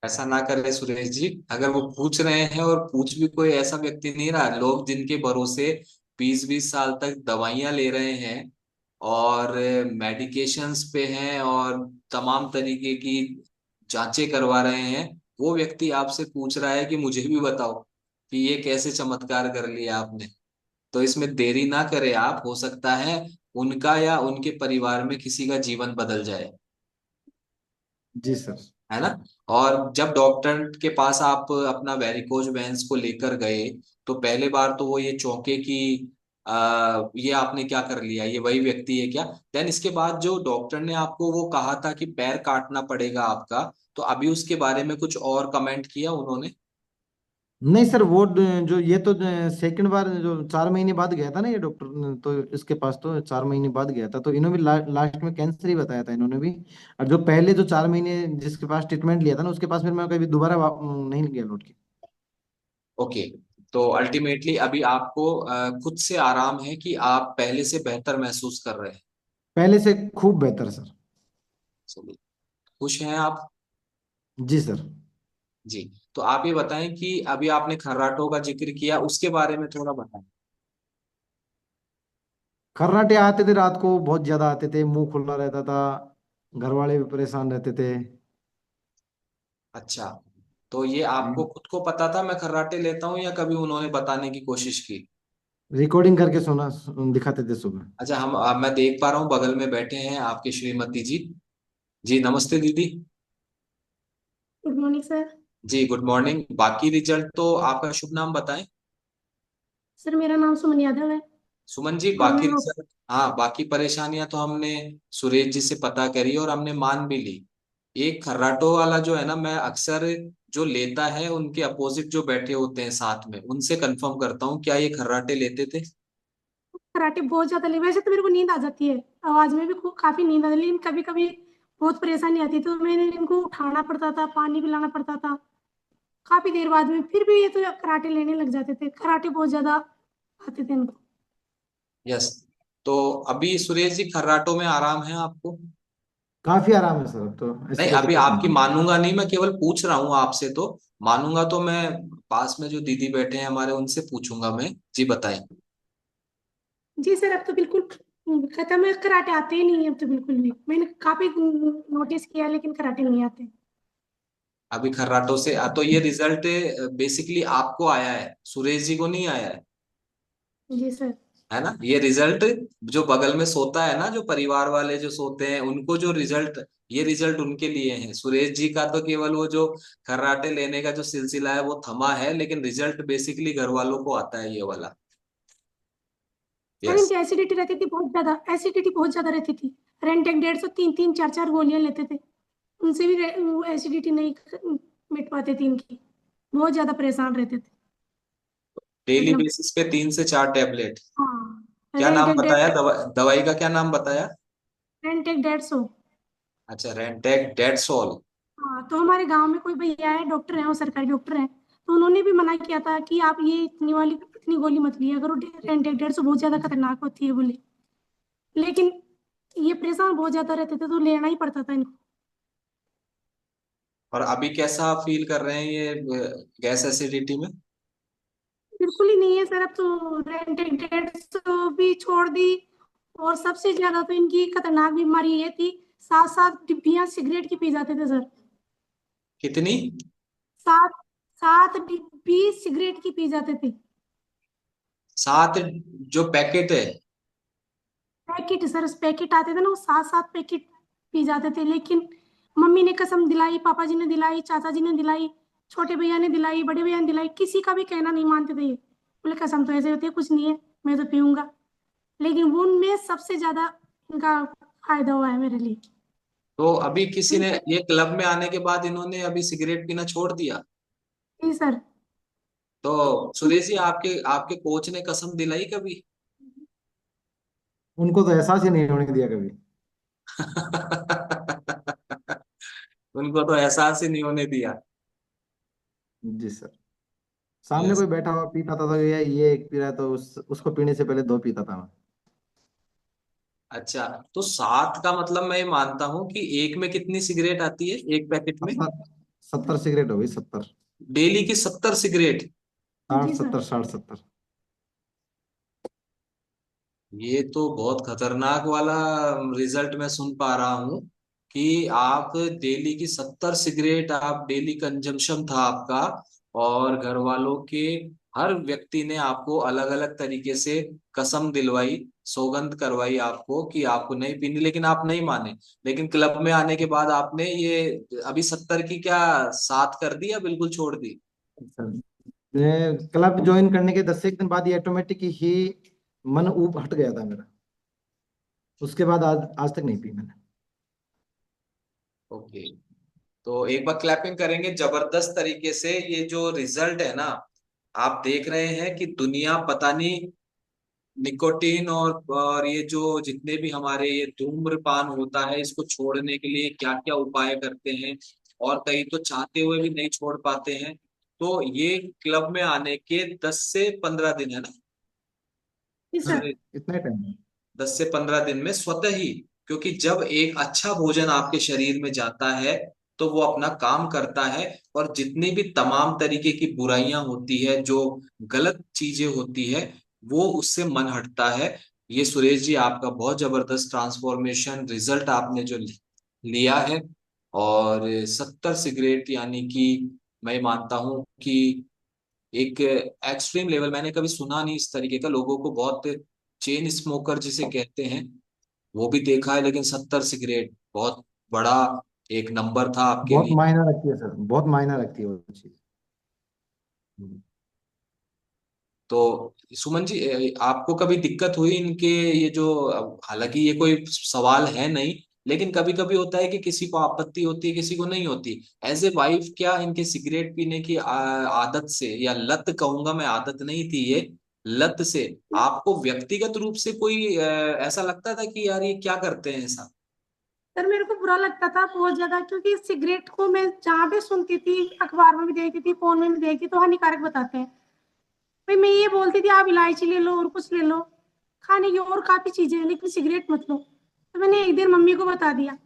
ऐसा ना करे सुरेश जी, अगर वो पूछ रहे हैं, और पूछ भी कोई ऐसा व्यक्ति नहीं रहा, लोग जिनके भरोसे 20-20 साल तक दवाइयां ले रहे हैं और मेडिकेशंस पे हैं और तमाम तरीके की जांचें करवा रहे हैं, वो व्यक्ति आपसे पूछ रहा है कि मुझे भी बताओ कि ये कैसे चमत्कार कर लिया आपने। तो इसमें देरी ना करे आप, हो सकता है उनका या उनके परिवार में किसी का जीवन बदल जाए। जी सर। है ना? और जब डॉक्टर के पास आप अपना वेरिकोज वेंस को लेकर गए, तो पहले बार तो वो ये चौंके कि ये आपने क्या कर लिया, ये वही व्यक्ति है क्या? देन इसके बाद जो डॉक्टर ने आपको वो कहा था कि पैर काटना पड़ेगा आपका, तो अभी उसके बारे में कुछ और कमेंट किया उन्होंने? नहीं सर, वो जो ये तो सेकंड बार जो 4 महीने बाद गया था ना ये डॉक्टर तो इसके पास तो 4 महीने बाद गया था, तो इन्होंने भी लास्ट में कैंसर ही बताया था इन्होंने भी। और जो पहले जो 4 महीने जिसके पास ट्रीटमेंट लिया था ना, उसके पास फिर मैं कभी दोबारा नहीं गया लौट के। ओके। तो अल्टीमेटली अभी आपको खुद से आराम है कि आप पहले से बेहतर महसूस कर रहे हैं? पहले से खूब बेहतर सर। चलिए, खुश हैं आप? जी सर। जी। तो आप ये बताएं कि अभी आपने खर्राटों का जिक्र किया, उसके बारे में थोड़ा बताएं। खर्राटे आते थे रात को, बहुत ज्यादा आते थे, मुंह खुला रहता था, घर वाले भी परेशान रहते थे। अच्छा, तो ये आपको खुद को पता था मैं खर्राटे लेता हूँ, या कभी उन्होंने बताने की कोशिश की? रिकॉर्डिंग करके दिखाते थे सुबह। अच्छा, हम अब मैं देख पा रहा हूँ बगल में बैठे हैं आपके श्रीमती जी। जी नमस्ते दीदी। Good morning sir. जी गुड मॉर्निंग। बाकी रिजल्ट तो आपका शुभ नाम बताएं। सर मेरा नाम सुमन यादव है सुमन जी, और बाकी मैं रिजल्ट, हाँ बाकी परेशानियां तो हमने सुरेश जी से पता करी और हमने मान भी ली। एक खर्राटो वाला जो है ना, मैं अक्सर जो लेता है उनके अपोजिट जो बैठे होते हैं साथ में, उनसे कंफर्म करता हूँ क्या ये खर्राटे लेते थे। कराटे बहुत ज्यादा ले, वैसे तो मेरे को नींद आ जाती है, आवाज में भी खूब काफी नींद आती है, लेकिन कभी कभी बहुत परेशानी आती है तो मैंने इनको उठाना पड़ता था, पानी पिलाना पड़ता था। काफी देर बाद में फिर भी ये तो कराटे लेने लग जाते थे, कराटे बहुत ज्यादा आते थे इनको। यस। तो अभी सुरेश जी खर्राटों में आराम है आपको? काफी आराम है सर, अब तो ऐसी नहीं, कोई अभी दिक्कत आपकी नहीं है। मानूंगा नहीं, मैं केवल पूछ रहा हूँ आपसे। तो मानूंगा तो मैं पास में जो दीदी बैठे हैं हमारे, उनसे पूछूंगा मैं। जी बताएं। जी सर, अब तो बिल्कुल खत्म है, कराटे आते ही नहीं है अब तो बिल्कुल भी, मैंने काफी नोटिस किया लेकिन कराटे नहीं आते। अभी खर्राटों से तो ये रिजल्ट बेसिकली आपको आया है, सुरेश जी को नहीं आया जी सर। है ना? ये रिजल्ट जो बगल में सोता है ना, जो परिवार वाले जो सोते हैं, उनको जो रिजल्ट, ये रिजल्ट उनके लिए है। सुरेश जी का तो केवल वो जो खर्राटे लेने का जो सिलसिला है वो थमा है, लेकिन रिजल्ट बेसिकली घर वालों को आता है ये वाला। Sir yes. इनकी एसिडिटी रहती थी बहुत ज्यादा, एसिडिटी बहुत ज्यादा रहती थी। रेंटेक 150 तीन तीन चार चार गोलियां लेते थे, उनसे भी एसिडिटी नहीं मिट पाती थी इनकी, बहुत ज्यादा परेशान रहते थे। डेली मतलब बेसिस पे 3 से 4 टैबलेट। हाँ, क्या नाम रेंटेक बताया? दवाई का क्या नाम बताया? रेंटेक 150। अच्छा, रेंटेक डेड सॉल। हाँ, तो हमारे गांव में कोई भैया है, डॉक्टर है, वो सरकारी डॉक्टर है, तो उन्होंने भी मना किया था कि आप ये इतनी गोली मत लिया करो, रेंटेक 150 बहुत ज्यादा खतरनाक होती है बोले। लेकिन ये परेशान बहुत ज्यादा रहते थे तो लेना ही पड़ता था इनको। और अभी कैसा फील कर रहे हैं ये गैस एसिडिटी में? बिल्कुल ही नहीं है सर, अब तो रेंटेक 150 भी छोड़ दी। और सबसे ज्यादा तो इनकी खतरनाक बीमारी ये थी, 7 7 डिब्बियां सिगरेट की पी जाते थे सर। कितनी? 7 7 डिब्बी सिगरेट की पी जाते थे। 7 जो पैकेट है? पैकेट सर, उस पैकेट आते थे ना, वो 7 7 पैकेट पी जाते थे। लेकिन मम्मी ने कसम दिलाई, पापा जी ने दिलाई, चाचा जी ने दिलाई, छोटे भैया ने दिलाई, बड़े भैया ने दिलाई, किसी का भी कहना नहीं मानते थे ये, बोले कसम तो ऐसे होती है, कुछ नहीं है, मैं तो पीऊंगा। लेकिन वो उनमें सबसे ज्यादा इनका फायदा हुआ है मेरे लिए। तो अभी किसी ने ये क्लब में आने के बाद इन्होंने अभी सिगरेट पीना छोड़ दिया? जी सर। तो सुरेश जी, आपके आपके कोच ने कसम दिलाई कभी? उनको तो एहसास ही नहीं होने दिया कभी। उनको तो एहसास ही नहीं होने दिया। जी सर। सामने यस। कोई बैठा हुआ पीता था तो ये एक पी रहा है तो उसको पीने से पहले दो पीता था मैं। अच्छा, तो 7 का मतलब मैं ये मानता हूँ कि एक में कितनी सिगरेट आती है एक पैकेट में? 70 सिगरेट हो गई, 70। डेली की 70 सिगरेट? साठ जी सर। सत्तर 60 70। ये तो बहुत खतरनाक वाला रिजल्ट मैं सुन पा रहा हूँ कि आप डेली की 70 सिगरेट, आप डेली कंजम्पशन था आपका। और घर वालों के हर व्यक्ति ने आपको अलग अलग तरीके से कसम दिलवाई, सौगंध करवाई आपको कि आपको नहीं पीनी, लेकिन आप नहीं माने। लेकिन क्लब में आने के बाद आपने ये अभी 70 की क्या 7 कर दी या बिल्कुल छोड़ दी? सर, मैं क्लब ज्वाइन करने के 10 एक दिन बाद ये ऑटोमेटिक ही मन ऊब हट गया था मेरा। उसके बाद आज तक नहीं पी मैंने। ओके। तो एक बार क्लैपिंग करेंगे जबरदस्त तरीके से। ये जो रिजल्ट है ना, आप देख रहे हैं कि दुनिया पता नहीं निकोटीन और ये जो जितने भी हमारे ये धूम्रपान होता है, इसको छोड़ने के लिए क्या क्या उपाय करते हैं, और कई तो चाहते हुए भी नहीं छोड़ पाते हैं। तो ये क्लब में आने के 10 से 15 दिन है ना जी सर। सुरेश? इतना ही टाइम है। 10 से 15 दिन में स्वतः ही, क्योंकि जब एक अच्छा भोजन आपके शरीर में जाता है तो वो अपना काम करता है, और जितनी भी तमाम तरीके की बुराइयां होती है, जो गलत चीजें होती है, वो उससे मन हटता है। ये सुरेश जी आपका बहुत जबरदस्त ट्रांसफॉर्मेशन रिजल्ट आपने जो लिया है। और 70 सिगरेट यानी कि मैं मानता हूं कि एक एक्सट्रीम लेवल, मैंने कभी सुना नहीं इस तरीके का, लोगों को बहुत चेन स्मोकर जिसे कहते हैं वो भी देखा है, लेकिन 70 सिगरेट बहुत बड़ा एक नंबर था आपके बहुत लिए। मायना रखती है सर, बहुत मायना रखती है वो चीज। तो सुमन जी, आपको कभी दिक्कत हुई इनके ये जो, हालांकि ये कोई सवाल है नहीं, लेकिन कभी कभी होता है कि किसी को आपत्ति होती है, किसी को नहीं होती। एज ए वाइफ, क्या इनके सिगरेट पीने की आदत से, या लत कहूंगा मैं, आदत नहीं थी ये, लत से आपको व्यक्तिगत रूप से कोई ऐसा लगता था कि यार ये क्या करते हैं ऐसा? सर मेरे को बुरा लगता था बहुत ज्यादा, क्योंकि सिगरेट को मैं जहाँ भी सुनती थी, अखबार में भी देखती थी, फोन में भी देखती, तो हानिकारक बताते हैं। भाई मैं ये बोलती थी आप इलायची ले लो और कुछ ले लो, खाने की और काफी चीजें हैं, लेकिन सिगरेट मत लो। तो मैंने एक दिन मम्मी को बता दिया।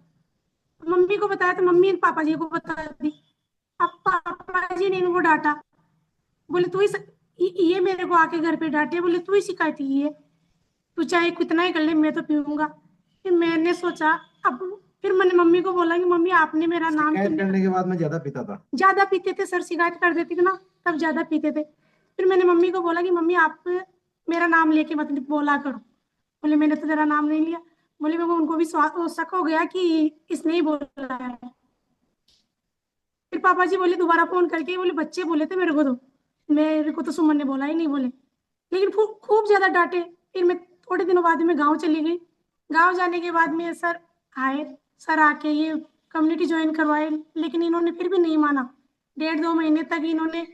मम्मी को बताया तो मम्मी ने पापा जी को बता दी। अब पापा जी ने इनको डांटा। बोले तू ही ये मेरे को आके घर पे डांटे, बोले तू ही शिकायत ही है, तू चाहे कितना ही कर ले, मैं तो पीऊंगा। फिर मैंने सोचा, अब फिर मैंने मम्मी को बोला कि मम्मी आपने मेरा नाम क्यों शिकायत नहीं करने रखा। के बाद मैं ज्यादा पीता था। ज्यादा पीते थे सर, शिकायत कर देती थी ना, तब ज्यादा पीते थे। फिर मैंने मम्मी को बोला कि मम्मी आप मेरा नाम लेके मत बोला करो। बोले मैंने तो तेरा नाम नहीं लिया। बोले मेरे को, उनको भी शक हो गया कि इसने ही बोला है। फिर पापा जी बोले दोबारा फोन करके, बोले बच्चे बोले थे मेरे को तो सुमन ने बोला ही नहीं, बोले। लेकिन खूब ज्यादा डांटे। फिर मैं थोड़े दिनों बाद में गांव चली गई। गांव जाने के बाद में सर आए। सर आके ये कम्युनिटी ज्वाइन करवाए, लेकिन इन्होंने फिर भी नहीं माना। 1.5-2 महीने तक इन्होंने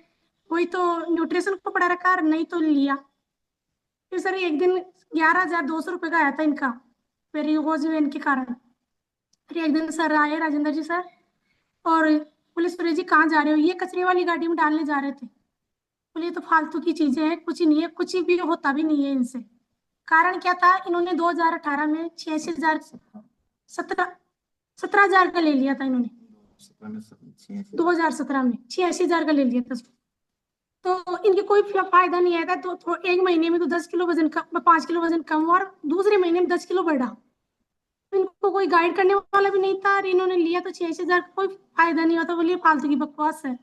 वही तो न्यूट्रिशन को पढ़ा रखा, नहीं तो लिया। फिर सर एक दिन 11,200 रुपये का आया था इनका, पेरियोज वेन के कारण। फिर एक दिन सर आए, राजेंद्र जी सर, और बोले सुरेश जी कहाँ जा रहे हो, ये कचरे वाली गाड़ी में डालने जा रहे थे। बोले ये तो फालतू की चीजें हैं, कुछ ही नहीं है, कुछ भी होता भी नहीं है इनसे। कारण क्या था, इन्होंने 2018 में 86,000, 17,000 का ले लिया था इन्होंने। 2017 में 86,000 का ले लिया था। तो इनके कोई फायदा नहीं आया था। तो एक महीने में तो 10 किलो वजन कम, 5 किलो वजन कम हुआ, और दूसरे महीने में 10 किलो बढ़ा। तो इनको कोई गाइड करने वाला भी नहीं था, और इन्होंने लिया तो 86,000 का, कोई फायदा नहीं होता। बोलिए फालतू की बकवास है।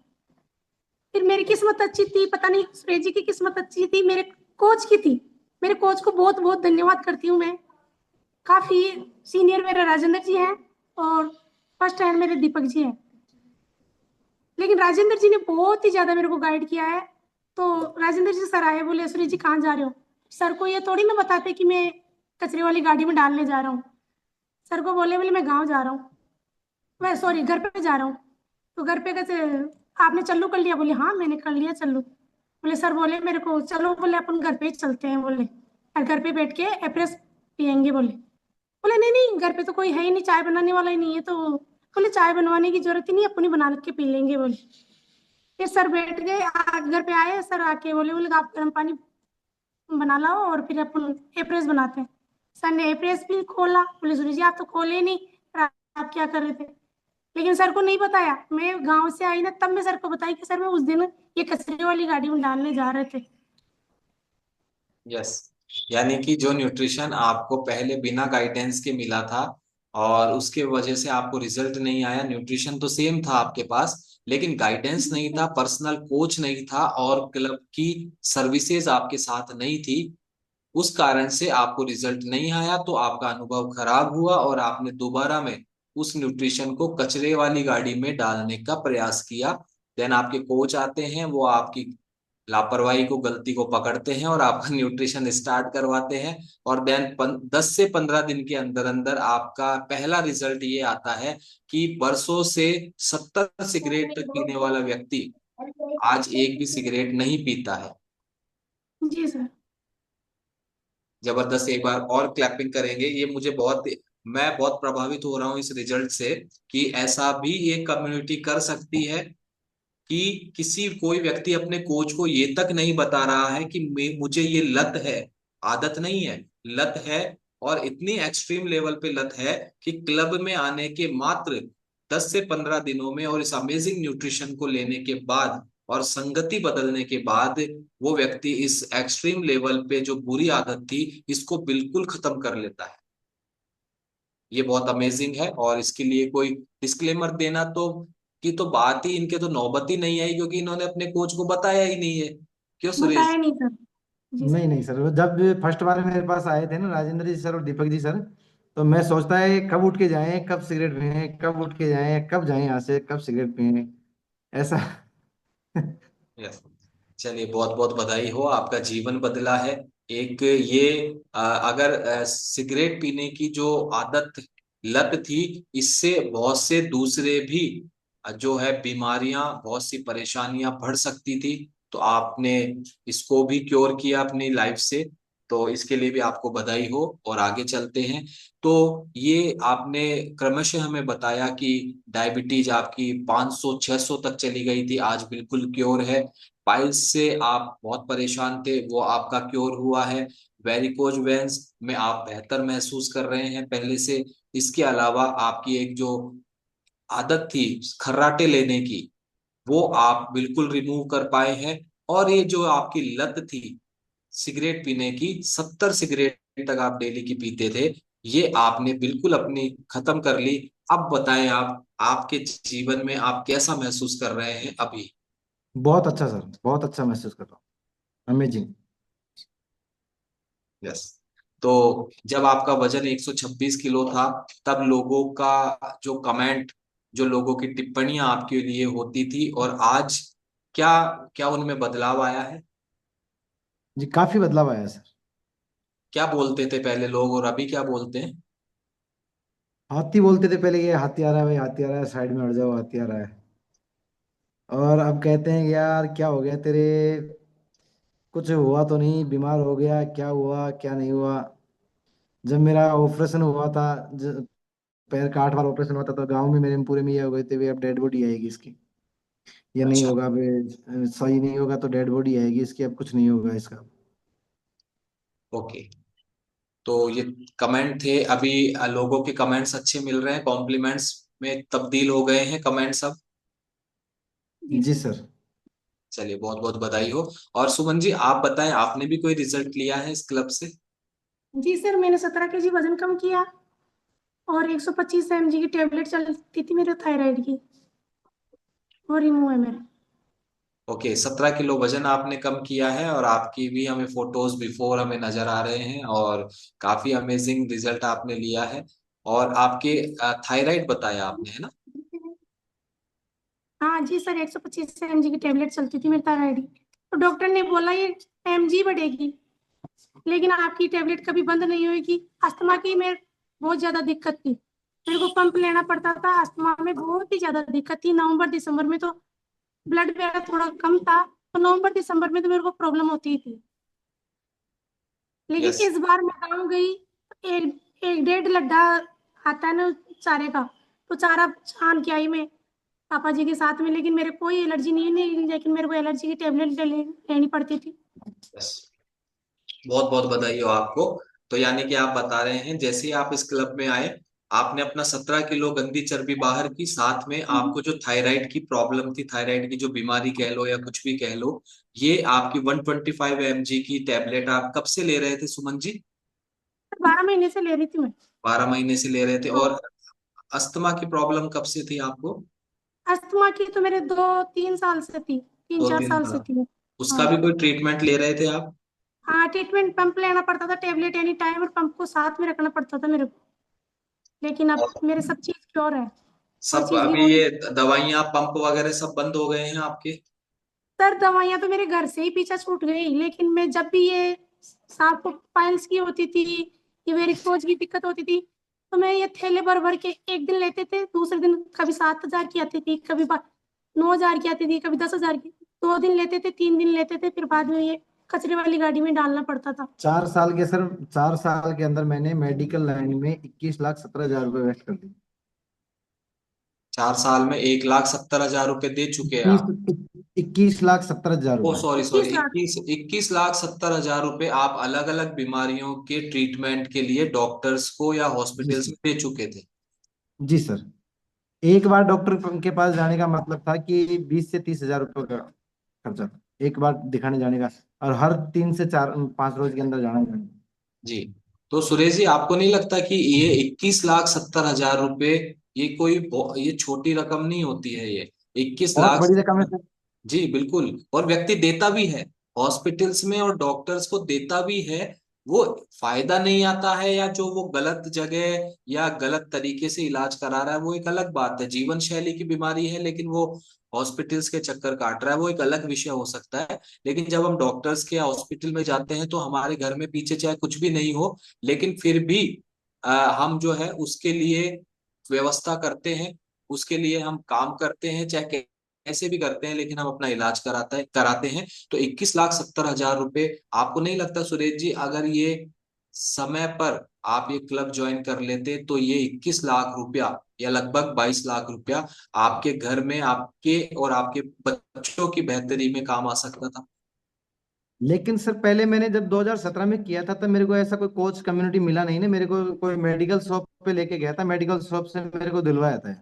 फिर मेरी किस्मत अच्छी थी, पता नहीं सुरेश जी की किस्मत अच्छी थी, मेरे कोच की थी। मेरे कोच को बहुत बहुत धन्यवाद करती हूँ मैं। काफी सीनियर मेरे राजेंद्र जी हैं, और फर्स्ट हैंड मेरे दीपक जी हैं। लेकिन राजेंद्र जी ने बहुत ही ज्यादा मेरे को गाइड किया है। तो राजेंद्र जी सर आए, बोले सुरेश जी कहाँ जा रहे हो। सर को ये थोड़ी ना बताते कि मैं कचरे वाली गाड़ी में डालने जा रहा हूँ। सर को बोले मैं गाँव जा रहा हूँ, मैं सॉरी घर पे जा रहा हूँ। तो घर पे कैसे, आपने चल्लू कर लिया। बोले हाँ मैंने कर लिया चल्लू। बोले सर बोले मेरे को चलो, बोले अपन घर पे ही चलते हैं, बोले और घर पे बैठ के एप्रेस पियेंगे, बोले। बोले नहीं नहीं, घर पे तो कोई है ही नहीं, चाय बनाने वाला ही नहीं है। तो बोले चाय बनवाने की जरूरत ही नहीं, अपनी बना के पी लेंगे, बोले। फिर सर बैठ गए, घर पे आए सर, आके बोले बोले आप गर्म पानी बना लाओ और फिर अपन एप्रेस बनाते हैं। सर ने एप्रेस भी खोला। बोले सुरेश जी आप तो खोले ही नहीं, पर आप क्या कर रहे थे। लेकिन सर को नहीं बताया, मैं गांव से आई ना, तब मैं सर को बताई कि सर मैं उस दिन ये कचरे वाली गाड़ी में डालने जा रहे थे। यस, यानी कि जो न्यूट्रिशन आपको पहले बिना गाइडेंस के मिला था, और उसके वजह से आपको रिजल्ट नहीं आया, न्यूट्रिशन तो सेम था आपके पास, लेकिन गाइडेंस नहीं था, पर्सनल कोच नहीं था, और क्लब की सर्विसेज आपके साथ नहीं थी, उस कारण से आपको रिजल्ट नहीं आया। तो आपका अनुभव खराब हुआ, और आपने दोबारा में उस न्यूट्रिशन को कचरे वाली गाड़ी में डालने का प्रयास किया। देन आपके कोच आते हैं, वो आपकी लापरवाही को, गलती को पकड़ते हैं, और आपका न्यूट्रिशन स्टार्ट करवाते हैं। और देन 10 से 15 दिन के अंदर अंदर आपका पहला रिजल्ट ये आता है कि बरसों से 70 सिगरेट तक पीने वाला व्यक्ति आज एक भी सिगरेट नहीं पीता है। जी सर। जबरदस्त, एक बार और क्लैपिंग करेंगे। ये मुझे बहुत, मैं बहुत प्रभावित हो रहा हूँ इस रिजल्ट से, कि ऐसा भी एक कम्युनिटी कर सकती है, कि किसी कोई व्यक्ति अपने कोच को ये तक नहीं बता रहा है कि मुझे ये लत है, आदत नहीं है, लत है। और इतनी एक्सट्रीम लेवल पे लत है कि क्लब में आने के मात्र 10 से 15 दिनों में और इस अमेजिंग न्यूट्रिशन को लेने के बाद और संगति बदलने के बाद वो व्यक्ति इस एक्सट्रीम लेवल पे जो बुरी आदत थी इसको बिल्कुल खत्म कर लेता है। ये बहुत अमेजिंग है। और इसके लिए कोई डिस्क्लेमर देना तो की तो बात ही इनके तो नौबत ही नहीं आई, क्योंकि इन्होंने अपने कोच को बताया ही नहीं है। क्यों बताया सुरेश? नहीं सर। जी नहीं सर। नहीं सर, वो जब फर्स्ट बार मेरे पास आए थे ना राजेंद्र जी सर और दीपक जी सर, तो मैं सोचता है कब उठ के जाएं, कब सिगरेट पिएं, कब उठ के जाएं, कब जाएं यहाँ से, कब सिगरेट पिएं, ऐसा। यस। चलिए, बहुत बहुत बधाई हो, आपका जीवन बदला है। एक ये अगर सिगरेट पीने की जो आदत लत थी, इससे बहुत से दूसरे भी जो है बीमारियां, बहुत सी परेशानियां बढ़ सकती थी। तो आपने इसको भी क्योर किया अपनी लाइफ से, तो इसके लिए भी आपको बधाई हो। और आगे चलते हैं। तो ये आपने क्रमशः हमें बताया कि डायबिटीज आपकी 500-600 तक चली गई थी, आज बिल्कुल क्योर है। पाइल्स से आप बहुत परेशान थे, वो आपका क्योर हुआ है। वेरिकोज वेन्स में आप बेहतर महसूस कर रहे हैं पहले से। इसके अलावा आपकी एक जो आदत थी खर्राटे लेने की, वो आप बिल्कुल रिमूव कर पाए हैं। और ये जो आपकी लत थी सिगरेट पीने की, 70 सिगरेट तक आप डेली की पीते थे, ये आपने बिल्कुल अपनी खत्म कर ली। अब बताएं आप, आपके जीवन में आप कैसा महसूस कर रहे हैं अभी? बहुत अच्छा सर, बहुत अच्छा महसूस कर रहा हूँ, अमेजिंग। यस। तो जब आपका वजन 126 किलो था, तब लोगों का जो कमेंट, जो लोगों की टिप्पणियां आपके लिए होती थी, और आज क्या क्या उनमें बदलाव आया है? जी काफी बदलाव आया है सर। क्या बोलते थे पहले लोग और अभी क्या बोलते हैं? हाथी बोलते थे पहले, ये हाथी आ रहा है भाई, हाथी आ रहा है, साइड में हट जाओ, हाथी आ रहा है। और अब कहते हैं कि यार क्या हो गया तेरे, कुछ हुआ तो नहीं, बीमार हो गया, क्या हुआ क्या नहीं हुआ। जब मेरा ऑपरेशन हुआ था, पैर का 8 बार ऑपरेशन हुआ था, तो गांव में मेरे पूरे में ये हो गए थे, "भी अब डेड बॉडी आएगी इसकी, ये नहीं अच्छा। होगा, अबे सही नहीं होगा तो डेड बॉडी आएगी इसकी, अब कुछ नहीं होगा इसका"। ओके। तो ये कमेंट थे। अभी लोगों के कमेंट्स अच्छे मिल रहे हैं, कॉम्प्लीमेंट्स में तब्दील हो गए हैं कमेंट्स अब? जी जी सर। सर। चलिए, बहुत बहुत बधाई हो। और सुमन जी, आप बताएं, आपने भी कोई रिजल्ट लिया है इस क्लब से? जी सर, मैंने 17 kg वजन कम किया और 125 mg की टेबलेट चलती थी मेरे थायराइड की, वो रिमूव है मेरा। ओके, 17 किलो वजन आपने कम किया है, और आपकी भी हमें फोटोज बिफोर हमें नजर आ रहे हैं, और काफी अमेजिंग रिजल्ट आपने लिया है। और आपके थायराइड बताया आपने, है ना? हाँ जी सर, 125 mg की टेबलेट चलती थी मेरी थायराइड की। तो डॉक्टर ने बोला ये mg बढ़ेगी, लेकिन आपकी टेबलेट कभी बंद नहीं होगी। अस्थमा की मेरे बहुत ज्यादा दिक्कत थी, मेरे को पंप लेना पड़ता था, अस्थमा में बहुत ही ज्यादा दिक्कत थी। नवंबर दिसंबर में तो ब्लड मेरा थोड़ा कम था, तो नवंबर दिसंबर में तो मेरे को प्रॉब्लम होती ही थी। लेकिन यस। इस बार मैं गाँव गई, एक एक डेढ़ लड्डा आता है ना चारे का, तो चारा छान के आई मैं पापा जी के साथ में। लेकिन मेरे कोई एलर्जी नहीं, लेकिन मेरे को एलर्जी की टेबलेट लेनी पड़ती थी। यस। बहुत बहुत बधाई हो आपको। तो यानी कि आप बता रहे हैं, जैसे ही आप इस क्लब में आए, आपने अपना 17 किलो गंदी चर्बी बाहर की, साथ में आपको जो थायराइड की प्रॉब्लम थी, थायराइड की जो बीमारी कह लो या कुछ भी कह लो, ये आपकी 125 mg की टेबलेट आप कब से ले रहे थे सुमन जी? 12 महीने से ले रही थी मैं। 12 महीने से ले रहे थे। हाँ। और अस्थमा की प्रॉब्लम कब से थी आपको? अस्थमा की तो मेरे 2-3 साल से थी, तीन दो चार तीन साल से साल थी। उसका हाँ। भी कोई ट्रीटमेंट ले रहे थे आप? हाँ, ट्रीटमेंट पंप लेना पड़ता था, टेबलेट एनी टाइम, और पंप को साथ में रखना पड़ता था मेरे को। लेकिन अब और मेरे सब चीज क्योर है, कोई सब चीज नहीं अभी होनी। ये दवाइयाँ पंप वगैरह सब बंद हो गए हैं आपके? सर दवाइयां तो मेरे घर से ही पीछा छूट गई, लेकिन मैं जब भी ये सांप पाइल्स की होती थी, ये वेरिकोज की दिक्कत होती थी, तो मैं ये थैले भर भर के एक दिन लेते थे, दूसरे दिन कभी 7,000 की आती थी, कभी 9,000 की आती थी, कभी 10,000 की। 2 दिन लेते थे, 3 दिन लेते थे, फिर बाद में ये कचरे वाली गाड़ी में डालना पड़ता था। 4 साल के सर, 4 साल के अंदर मैंने मेडिकल लाइन में 21,17,000 रुपये वेस्ट कर दिए। 4 साल में 1,70,000 रुपए दे चुके हैं इक्कीस आप? 21,70,000 रुपये। 21 लाख, 21 लाख। 21,70,000 रुपए आप अलग अलग बीमारियों के ट्रीटमेंट के लिए डॉक्टर्स को या जी हॉस्पिटल्स सर। में दे चुके थे? जी सर। एक बार डॉक्टर के पास जाने का मतलब था कि 20 से 30 हजार रुपये का खर्चा था, एक बार दिखाने जाने का। और हर 3 से 4 5 रोज के अंदर जाना जाना। जी। तो सुरेश जी, आपको नहीं लगता कि ये 21,70,000 रुपए, ये कोई ये छोटी रकम नहीं होती है ये? इक्कीस बहुत लाख बड़ी रकम है सर। जी बिल्कुल। और व्यक्ति देता भी है हॉस्पिटल्स में और डॉक्टर्स को देता भी है। वो फायदा नहीं आता है, या जो वो गलत जगह या गलत तरीके से इलाज करा रहा है, वो एक अलग बात है। जीवन शैली की बीमारी है, लेकिन वो हॉस्पिटल्स के चक्कर काट रहा है, वो एक अलग विषय हो सकता है। लेकिन जब हम डॉक्टर्स के हॉस्पिटल में जाते हैं, तो हमारे घर में पीछे चाहे कुछ भी नहीं हो, लेकिन फिर भी हम जो है उसके लिए व्यवस्था करते हैं, उसके लिए हम काम करते हैं, चाहे ऐसे भी करते हैं, लेकिन हम अपना इलाज कराते हैं। तो 21,70,000 रुपए, आपको नहीं लगता सुरेश जी, अगर ये समय पर आप ये क्लब ज्वाइन कर लेते, तो ये 21 लाख रुपया या लगभग 22 लाख रुपया आपके घर में, आपके और आपके बच्चों की बेहतरी में काम आ सकता था? लेकिन सर पहले मैंने जब 2017 में किया था, तब मेरे को ऐसा कोई कोच कम्युनिटी मिला नहीं ना मेरे को। कोई मेडिकल शॉप पे लेके गया था, मेडिकल शॉप से मेरे को दिलवाया था।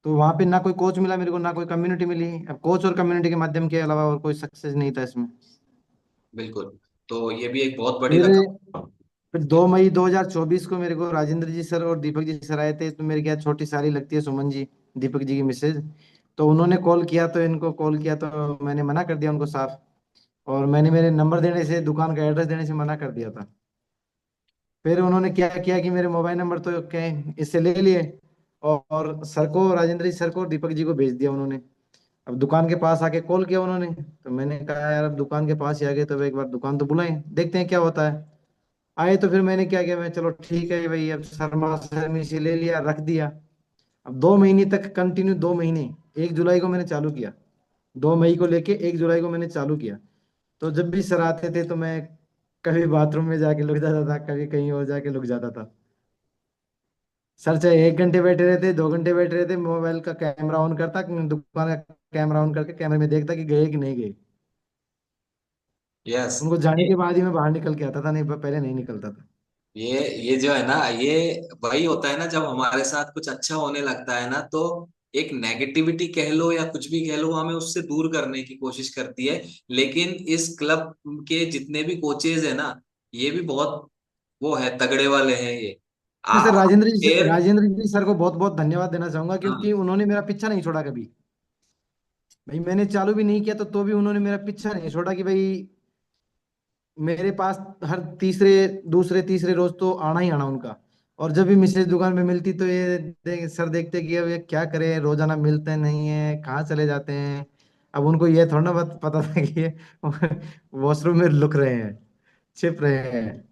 तो वहां पे ना कोई कोच मिला मेरे को, ना कोई कम्युनिटी मिली। अब कोच और कम्युनिटी के माध्यम के अलावा और कोई सक्सेस नहीं था इसमें। बिल्कुल। तो ये भी एक बहुत बड़ी फिर रकम। फिर 2 मई 2024 को मेरे को राजेंद्र जी सर और दीपक जी सर आए थे। तो मेरे क्या छोटी साली लगती है सुमन जी, दीपक जी की मिसेज। तो उन्होंने कॉल किया, तो इनको कॉल किया तो मैंने मना कर दिया उनको साफ। और मैंने मेरे नंबर देने से, दुकान का एड्रेस देने से मना कर दिया था। फिर उन्होंने क्या किया कि मेरे मोबाइल नंबर तो क्या है, इससे ले लिए। और सर को, राजेंद्र जी सर को और दीपक जी को भेज दिया उन्होंने। अब दुकान के पास आके कॉल किया उन्होंने, तो मैंने कहा यार अब दुकान के पास ही आ गए तो एक बार दुकान तो बुलाएं, देखते हैं क्या होता है। आए तो फिर मैंने क्या किया, मैं चलो ठीक है भाई, अब शर्मा शर्मी से ले लिया, रख दिया। अब 2 महीने तक कंटिन्यू, 2 महीने, 1 जुलाई को मैंने चालू किया। 2 मई को लेके 1 जुलाई को मैंने चालू किया। तो जब भी सर आते थे तो मैं कभी बाथरूम में जाके लुक जाता था, कभी कहीं और जाके लुक जाता था। सर चाहे 1 घंटे बैठे रहते, 2 घंटे बैठे रहते, मोबाइल का कैमरा ऑन करता, दुकान का कैमरा ऑन करके कैमरे में देखता कि गए कि नहीं गए। यस। उनको जाने के बाद ही मैं बाहर निकल के आता था, नहीं पहले नहीं निकलता था। ये जो है ना, ये वही होता है ना, जब हमारे साथ कुछ अच्छा होने लगता है ना, तो एक नेगेटिविटी कह लो या कुछ भी कह लो, हमें उससे दूर करने की कोशिश करती है। लेकिन इस क्लब के जितने भी कोचेज है ना, ये भी बहुत वो है, तगड़े वाले हैं ये। मैं सर हम शेर। राजेंद्र जी सर को बहुत बहुत धन्यवाद देना चाहूंगा, हाँ। क्योंकि उन्होंने मेरा पीछा नहीं छोड़ा कभी। भाई मैंने चालू भी नहीं किया तो भी उन्होंने मेरा पीछा नहीं छोड़ा कि भाई मेरे पास हर तीसरे, दूसरे तीसरे रोज तो आना ही आना उनका। और जब भी मिसेज दुकान पे मिलती तो ये सर देखते कि अब ये क्या करे, रोजाना मिलते नहीं है, कहाँ चले जाते हैं। अब उनको ये थोड़ा ना पता था कि ये वॉशरूम में लुक रहे हैं, छिप रहे हैं।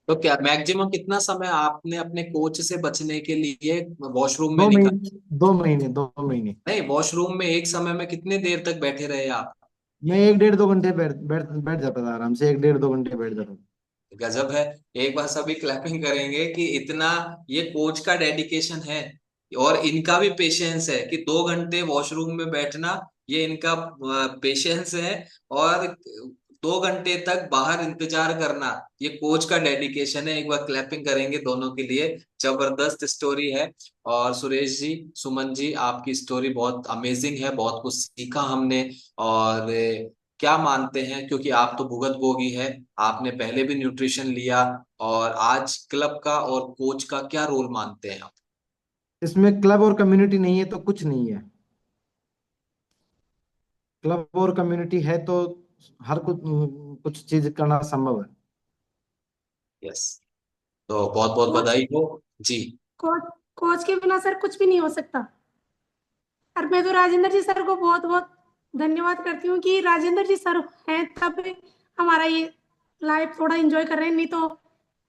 तो क्या मैक्सिमम कितना समय आपने अपने कोच से बचने के लिए वॉशरूम में दो निकाल? महीने 2 महीने 2 महीने। नहीं, वॉशरूम में एक समय में कितने देर तक बैठे रहे आप? मैं 1 1.5 2 घंटे बैठ जाता था आराम से, 1 1.5 2 घंटे बैठ जाता था। गजब है। एक बार सभी क्लैपिंग करेंगे कि इतना ये कोच का डेडिकेशन है, और इनका भी पेशेंस है कि 2 घंटे वॉशरूम में बैठना, ये इनका पेशेंस है। और 2 घंटे तक बाहर इंतजार करना, ये कोच का डेडिकेशन है। एक बार क्लैपिंग करेंगे दोनों के लिए। जबरदस्त स्टोरी है। और सुरेश जी, सुमन जी, आपकी स्टोरी बहुत अमेजिंग है, बहुत कुछ सीखा हमने। और क्या मानते हैं, क्योंकि आप तो भुगत भोगी है, आपने पहले भी न्यूट्रिशन लिया, और आज क्लब का और कोच का क्या रोल मानते हैं आप? इसमें क्लब और कम्युनिटी नहीं है तो कुछ नहीं है। क्लब और कम्युनिटी है तो हर कुछ कुछ चीज करना संभव है। यस। तो बहुत बहुत कोच बधाई हो। जी। कोच कोच के बिना सर कुछ भी नहीं हो सकता। और मैं तो राजेंद्र जी सर को बहुत बहुत धन्यवाद करती हूँ कि राजेंद्र जी सर हैं, तब हमारा ये लाइफ थोड़ा एंजॉय कर रहे हैं, नहीं तो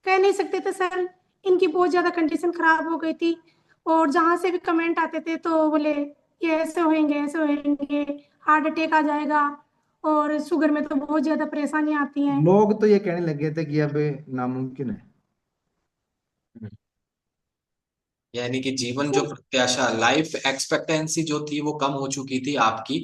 कह नहीं सकते थे सर। इनकी बहुत ज्यादा कंडीशन खराब हो गई थी, और जहां से भी कमेंट आते थे तो बोले ये ऐसे होंगे, ऐसे होंगे, हार्ट अटैक आ जाएगा, और शुगर में तो बहुत ज्यादा परेशानी आती है। लोग तो ये कहने लगे थे कि अब नामुमकिन है। यानी कि जीवन जो सर प्रत्याशा, लाइफ एक्सपेक्टेंसी जो थी, वो कम हो चुकी थी आपकी।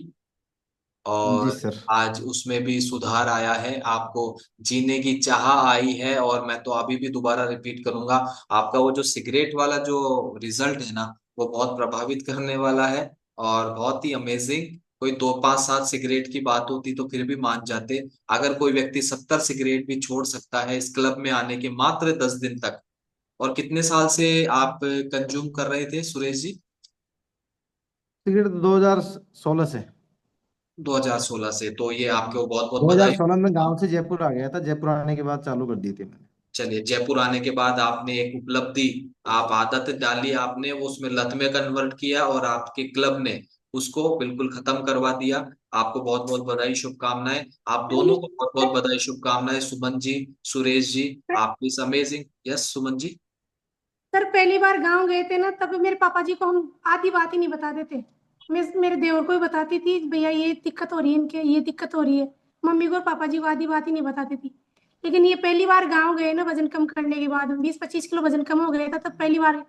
जी और सर। आज उसमें भी सुधार आया है, आपको जीने की चाह आई है। और मैं तो अभी भी दोबारा रिपीट करूंगा, आपका वो जो सिगरेट वाला जो रिजल्ट है ना, वो बहुत प्रभावित करने वाला है और बहुत ही अमेजिंग। कोई 2 5 7 सिगरेट की बात होती तो फिर भी मान जाते, अगर कोई व्यक्ति 70 सिगरेट भी छोड़ सकता है इस क्लब में आने के मात्र 10 दिन तक। और कितने साल से आप कंज्यूम कर रहे थे सुरेश जी? सिगरेट 2016 से। 2016 से, तो ये आपको बहुत बहुत बधाई। 2016 में गांव से जयपुर आ गया था, जयपुर आने के बाद चालू कर दी थी मैंने। चलिए, जयपुर आने के बाद आपने एक उपलब्धि, आप आदत डाली आपने, वो उसमें लत में कन्वर्ट किया और आपके क्लब ने उसको बिल्कुल खत्म करवा दिया। आपको बहुत बहुत बधाई, शुभकामनाएं। आप दोनों को बहुत बहुत बधाई, शुभकामनाएं, सुमन जी, सुरेश जी। आप इस amazing, yes Suman ji. Sir पहली बार गांव गए थे ना, तब मेरे पापा जी को हम आधी बात ही नहीं बताते थे। मैं मेरे देवर को ही बताती थी, भैया ये दिक्कत हो रही है, इनके ये दिक्कत हो रही है। मम्मी को और पापा जी को आधी बात ही नहीं बताती थी। लेकिन ये पहली बार गांव गए ना, वजन कम करने के बाद 20-25 किलो वजन कम हो गया था तब पहली बार।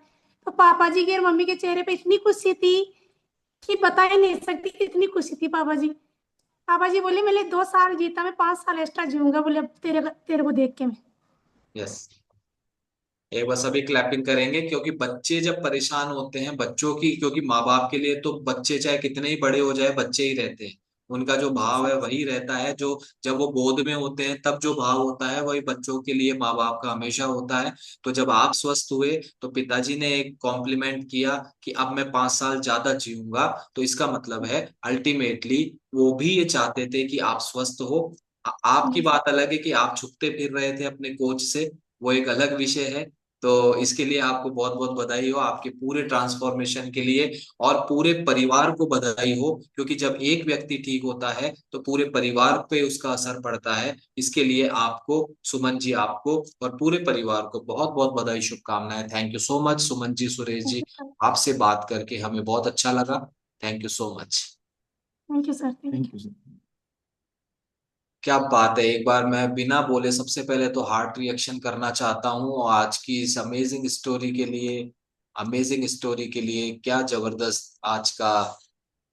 तो पापा जी की और मम्मी के चेहरे पे इतनी खुशी थी कि बता ही नहीं सकती कितनी खुशी थी पापा जी। पापा जी बोले, मैंने 2 साल जीता, मैं 5 साल एक्स्ट्रा जीऊंगा, बोले अब तेरे तेरे को देख के मैं। यस, एक बार सभी क्लैपिंग करेंगे, क्योंकि बच्चे जब परेशान होते हैं, बच्चों की, क्योंकि माँ बाप के लिए तो बच्चे चाहे कितने ही बड़े हो जाए बच्चे ही रहते हैं। उनका जो भाव है वही रहता है, जो जब वो गोद में होते हैं तब जो भाव होता है वही बच्चों के लिए माँ बाप का हमेशा होता है। तो जब आप स्वस्थ हुए तो पिताजी ने एक कॉम्प्लीमेंट किया कि अब मैं 5 साल ज्यादा जीऊंगा, तो इसका मतलब है अल्टीमेटली वो भी ये चाहते थे कि आप स्वस्थ हो। आपकी बात अलग है कि आप छुपते फिर रहे थे अपने कोच से, वो एक अलग विषय है। तो इसके लिए आपको बहुत बहुत बधाई हो, आपके पूरे ट्रांसफॉर्मेशन के लिए। और पूरे परिवार को बधाई हो, क्योंकि जब एक व्यक्ति ठीक होता है तो पूरे परिवार पे उसका असर पड़ता है। इसके लिए आपको, सुमन जी, आपको और पूरे परिवार को बहुत बहुत बधाई, शुभकामनाएं। Thank you so much Suman ji, Suresh ji. आपसे बात करके हमें बहुत अच्छा लगा। Thank you so much. Thank you sir, thank thank you. You sir. क्या बात है, एक बार मैं बिना बोले सबसे पहले तो हार्ट रिएक्शन करना चाहता हूँ आज की इस अमेजिंग स्टोरी के लिए। अमेजिंग स्टोरी के लिए, क्या जबरदस्त आज का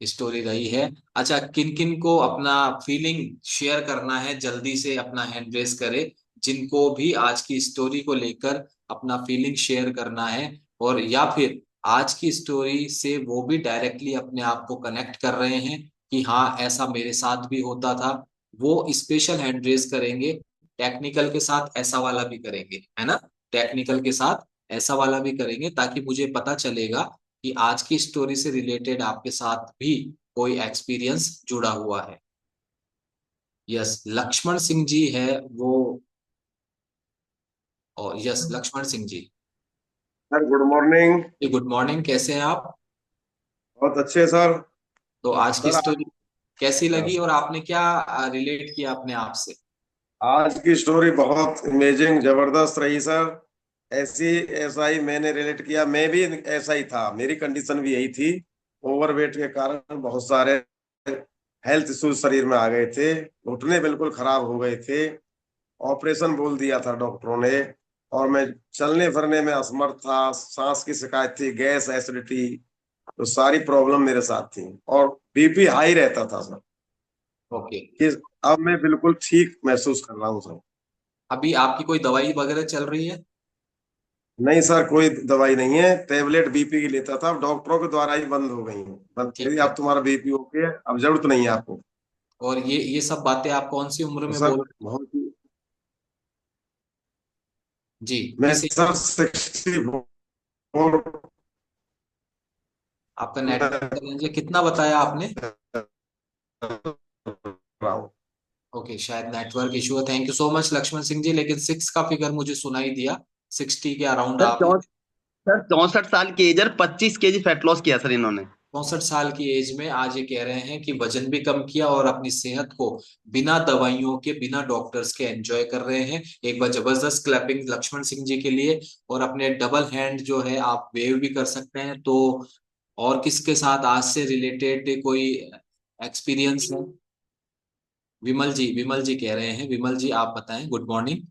स्टोरी रही है। अच्छा, किन किन को अपना फीलिंग शेयर करना है, जल्दी से अपना हैंड रेस करे, जिनको भी आज की स्टोरी को लेकर अपना फीलिंग शेयर करना है। और या फिर आज की स्टोरी से वो भी डायरेक्टली अपने आप को कनेक्ट कर रहे हैं कि हाँ ऐसा मेरे साथ भी होता था, वो स्पेशल हैंड रेस करेंगे। टेक्निकल के साथ ऐसा वाला भी करेंगे, है ना? टेक्निकल के साथ ऐसा वाला भी करेंगे, ताकि मुझे पता चलेगा कि आज की स्टोरी से रिलेटेड आपके साथ भी कोई एक्सपीरियंस जुड़ा हुआ है। यस, लक्ष्मण सिंह जी है वो। और yes, Laxman Singh ji. Sir good morning. Good morning, कैसे हैं आप? बहुत अच्छे सर। तो आज की सर स्टोरी कैसी लगी आज और आपने क्या रिलेट किया अपने आप से? आज की स्टोरी बहुत इमेजिंग जबरदस्त रही सर। ऐसी ऐसा ही मैंने रिलेट किया, मैं भी ऐसा ही था, मेरी कंडीशन भी यही थी। ओवरवेट के कारण बहुत सारे हेल्थ इश्यूज शरीर में आ गए थे, घुटने बिल्कुल खराब हो गए थे। ऑपरेशन बोल दिया था डॉक्टरों ने। और मैं चलने फिरने में असमर्थ था, सांस की शिकायत थी, गैस एसिडिटी, तो सारी प्रॉब्लम मेरे साथ थी। और बीपी हाई रहता था सर। ओके। कि अब मैं बिल्कुल ठीक महसूस कर रहा हूँ सर। अभी आपकी कोई दवाई वगैरह चल रही है? नहीं सर, कोई दवाई नहीं है, टेबलेट बीपी की लेता था, अब डॉक्टरों के द्वारा ही बंद हो गई है, बंद कह ठीक दिया है। अब तुम्हारा बीपी ओके है, अब जरूरत नहीं है आपको। और ये सब बातें आप कौन सी उम्र तो में सर बोल? बहुत जी, मैं किस? सर 64 आपका नेटवर्क चैलेंज है, कितना बताया आपने? रहा हूँ। ओके, शायद नेटवर्क इशू है। Thank you so much Laxman Singh ji, लेकिन 6 का फिगर मुझे सुनाई दिया। 60 के अराउंड सर आप। सर 64 साल की एज और 25 kg फैट लॉस किया सर इन्होंने। 64 साल की एज में आज ये कह रहे हैं कि वजन भी कम किया और अपनी सेहत को बिना दवाइयों के, बिना डॉक्टर्स के एंजॉय कर रहे हैं। एक बार जबरदस्त क्लैपिंग लक्ष्मण सिंह जी के लिए। और अपने डबल हैंड जो है आप वेव भी कर सकते हैं। तो और किसके साथ आज से रिलेटेड कोई एक्सपीरियंस है? विमल जी, विमल जी कह रहे हैं, विमल जी आप बताएं। Good morning.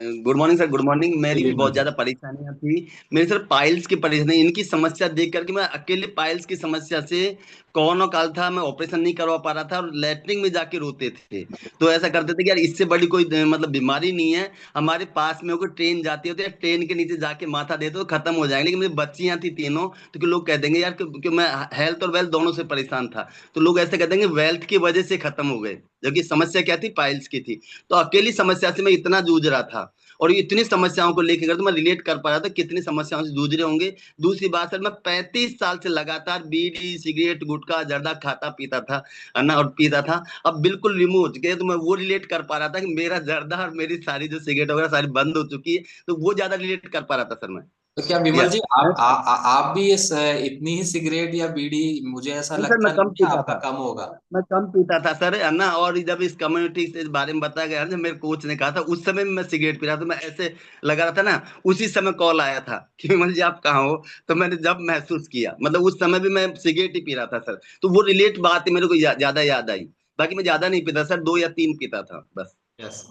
Good morning sir, good morning. मेरी भी चलिए बहुत मर्जी। ज्यादा परेशानियां थी। मेरी सर पाइल्स की परेशानी, इनकी समस्या देख करके मैं अकेले पाइल्स की समस्या से कौन काल था, मैं ऑपरेशन नहीं करवा पा रहा था और लैटरिन में जाके रोते थे। तो ऐसा करते थे कि यार इससे बड़ी कोई मतलब बीमारी नहीं है, हमारे पास में कोई ट्रेन जाती होती है, ट्रेन के नीचे जाके माथा देते तो खत्म हो जाएंगे। लेकिन मेरी बच्चियां थी तीनों, तो कि लोग कह देंगे यार कि मैं हेल्थ और वेल्थ दोनों से परेशान था, तो लोग ऐसे कहते हैं कि वेल्थ की वजह से खत्म हो गए, जबकि समस्या क्या थी, पाइल्स की थी। तो अकेली समस्या से मैं इतना जूझ रहा था, और ये इतनी समस्याओं को लेकर तो मैं रिलेट कर पा रहा था कितनी समस्याओं से जूझ रहे होंगे। दूसरी बात सर, मैं 35 साल से लगातार बीड़ी सिगरेट गुटखा जर्दा खाता पीता था, है ना, और पीता था। अब बिल्कुल रिमूव हो चुके हैं, तो मैं वो रिलेट कर पा रहा था कि मेरा जर्दा और मेरी सारी जो सिगरेट वगैरह सारी बंद हो चुकी है, तो वो ज्यादा रिलेट कर पा रहा था सर मैं। तो क्या विमल या जी आप भी इस इतनी ही सिगरेट या बीड़ी, मुझे ऐसा नहीं सर, लगता मैं नहीं कम कि पीता आपका था। कम होगा। मैं कम पीता था सर, है ना। और जब इस कम्युनिटी से इस बारे में बताया गया, जब मेरे कोच ने कहा था, उस समय भी मैं सिगरेट पी रहा था, मैं ऐसे लगा रहा था ना, उसी समय कॉल आया था कि विमल जी आप कहाँ हो। तो मैंने जब महसूस किया, मतलब उस समय भी मैं सिगरेट ही पी रहा था सर, तो वो रिलेट बात है मेरे को ज्यादा याद आई। बाकी मैं ज्यादा नहीं पीता सर, 2 या 3 पीता था बस। यस।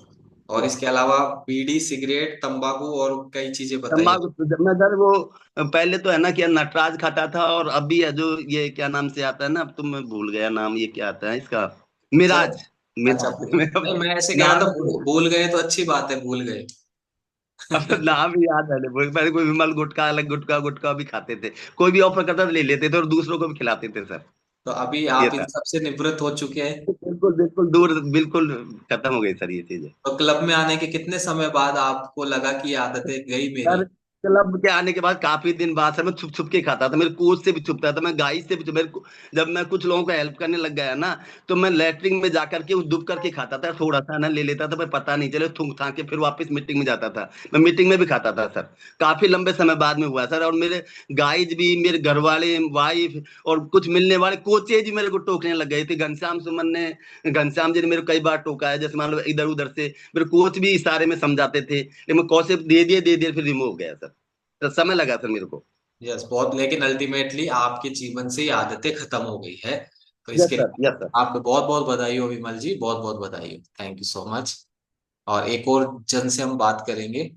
और इसके अलावा बीड़ी सिगरेट तंबाकू और कई चीजें बताइए। तम्बाकू तो जब मैं सर वो पहले तो है ना कि नटराज खाता था, और अभी है जो ये क्या नाम से आता है ना, अब तो मैं भूल गया नाम, ये क्या आता है इसका, सर मिराज। अच्छा मिराज मेरा नहीं, मैं ऐसे कह रहा था नाम भूल गए तो अच्छी बात है, भूल गए। अब नाम ही याद है नहीं। पहले कोई विमल गुटखा, अलग गुटखा गुटखा भी खाते थे, कोई भी ऑफर करता था ले लेते थे और दूसरों को भी खिलाते थे सर। तो अभी ये आप इन था, सब से निवृत्त हो चुके हैं। बिल्कुल बिल्कुल दूर, बिल्कुल खत्म हो गई सर ये चीजें। तो क्लब में आने के कितने समय बाद आपको लगा कि ये आदतें गई सर मेरी। क्लब के आने के बाद काफी दिन बाद सर मैं छुप छुप के खाता था, मेरे कोच से भी छुपता था, मैं गाइस से भी मेरे को, जब मैं कुछ लोगों को हेल्प करने लग गया ना, तो मैं लैटरिन में जाकर के डूब करके खाता था, थोड़ा सा ना ले लेता था, पर पता नहीं चले, थूक था के फिर वापस मीटिंग में जाता था। मैं मीटिंग में भी खाता था सर, काफी लंबे समय बाद में हुआ सर। और मेरे गाइज भी, मेरे घर वाले, वाइफ और कुछ मिलने वाले कोचेज भी मेरे को टोकने लग गए थे। घनश्याम सुमन ने, घनश्याम जी ने मेरे को कई बार टोका है, जैसे मान लो इधर उधर से मेरे कोच भी इशारे में समझाते थे, लेकिन मैं कौन से दे दिए फिर रिमूव हो गया सर। तो समय लगा सर मेरे को। यस बहुत, लेकिन अल्टीमेटली आपके जीवन से ये आदतें खत्म हो गई है। तो यस इसके सर, लिए यस सर। आपको बहुत बहुत बधाई हो विमल जी, बहुत बहुत बधाई हो, थैंक यू सो मच। और एक और जन से हम बात करेंगे।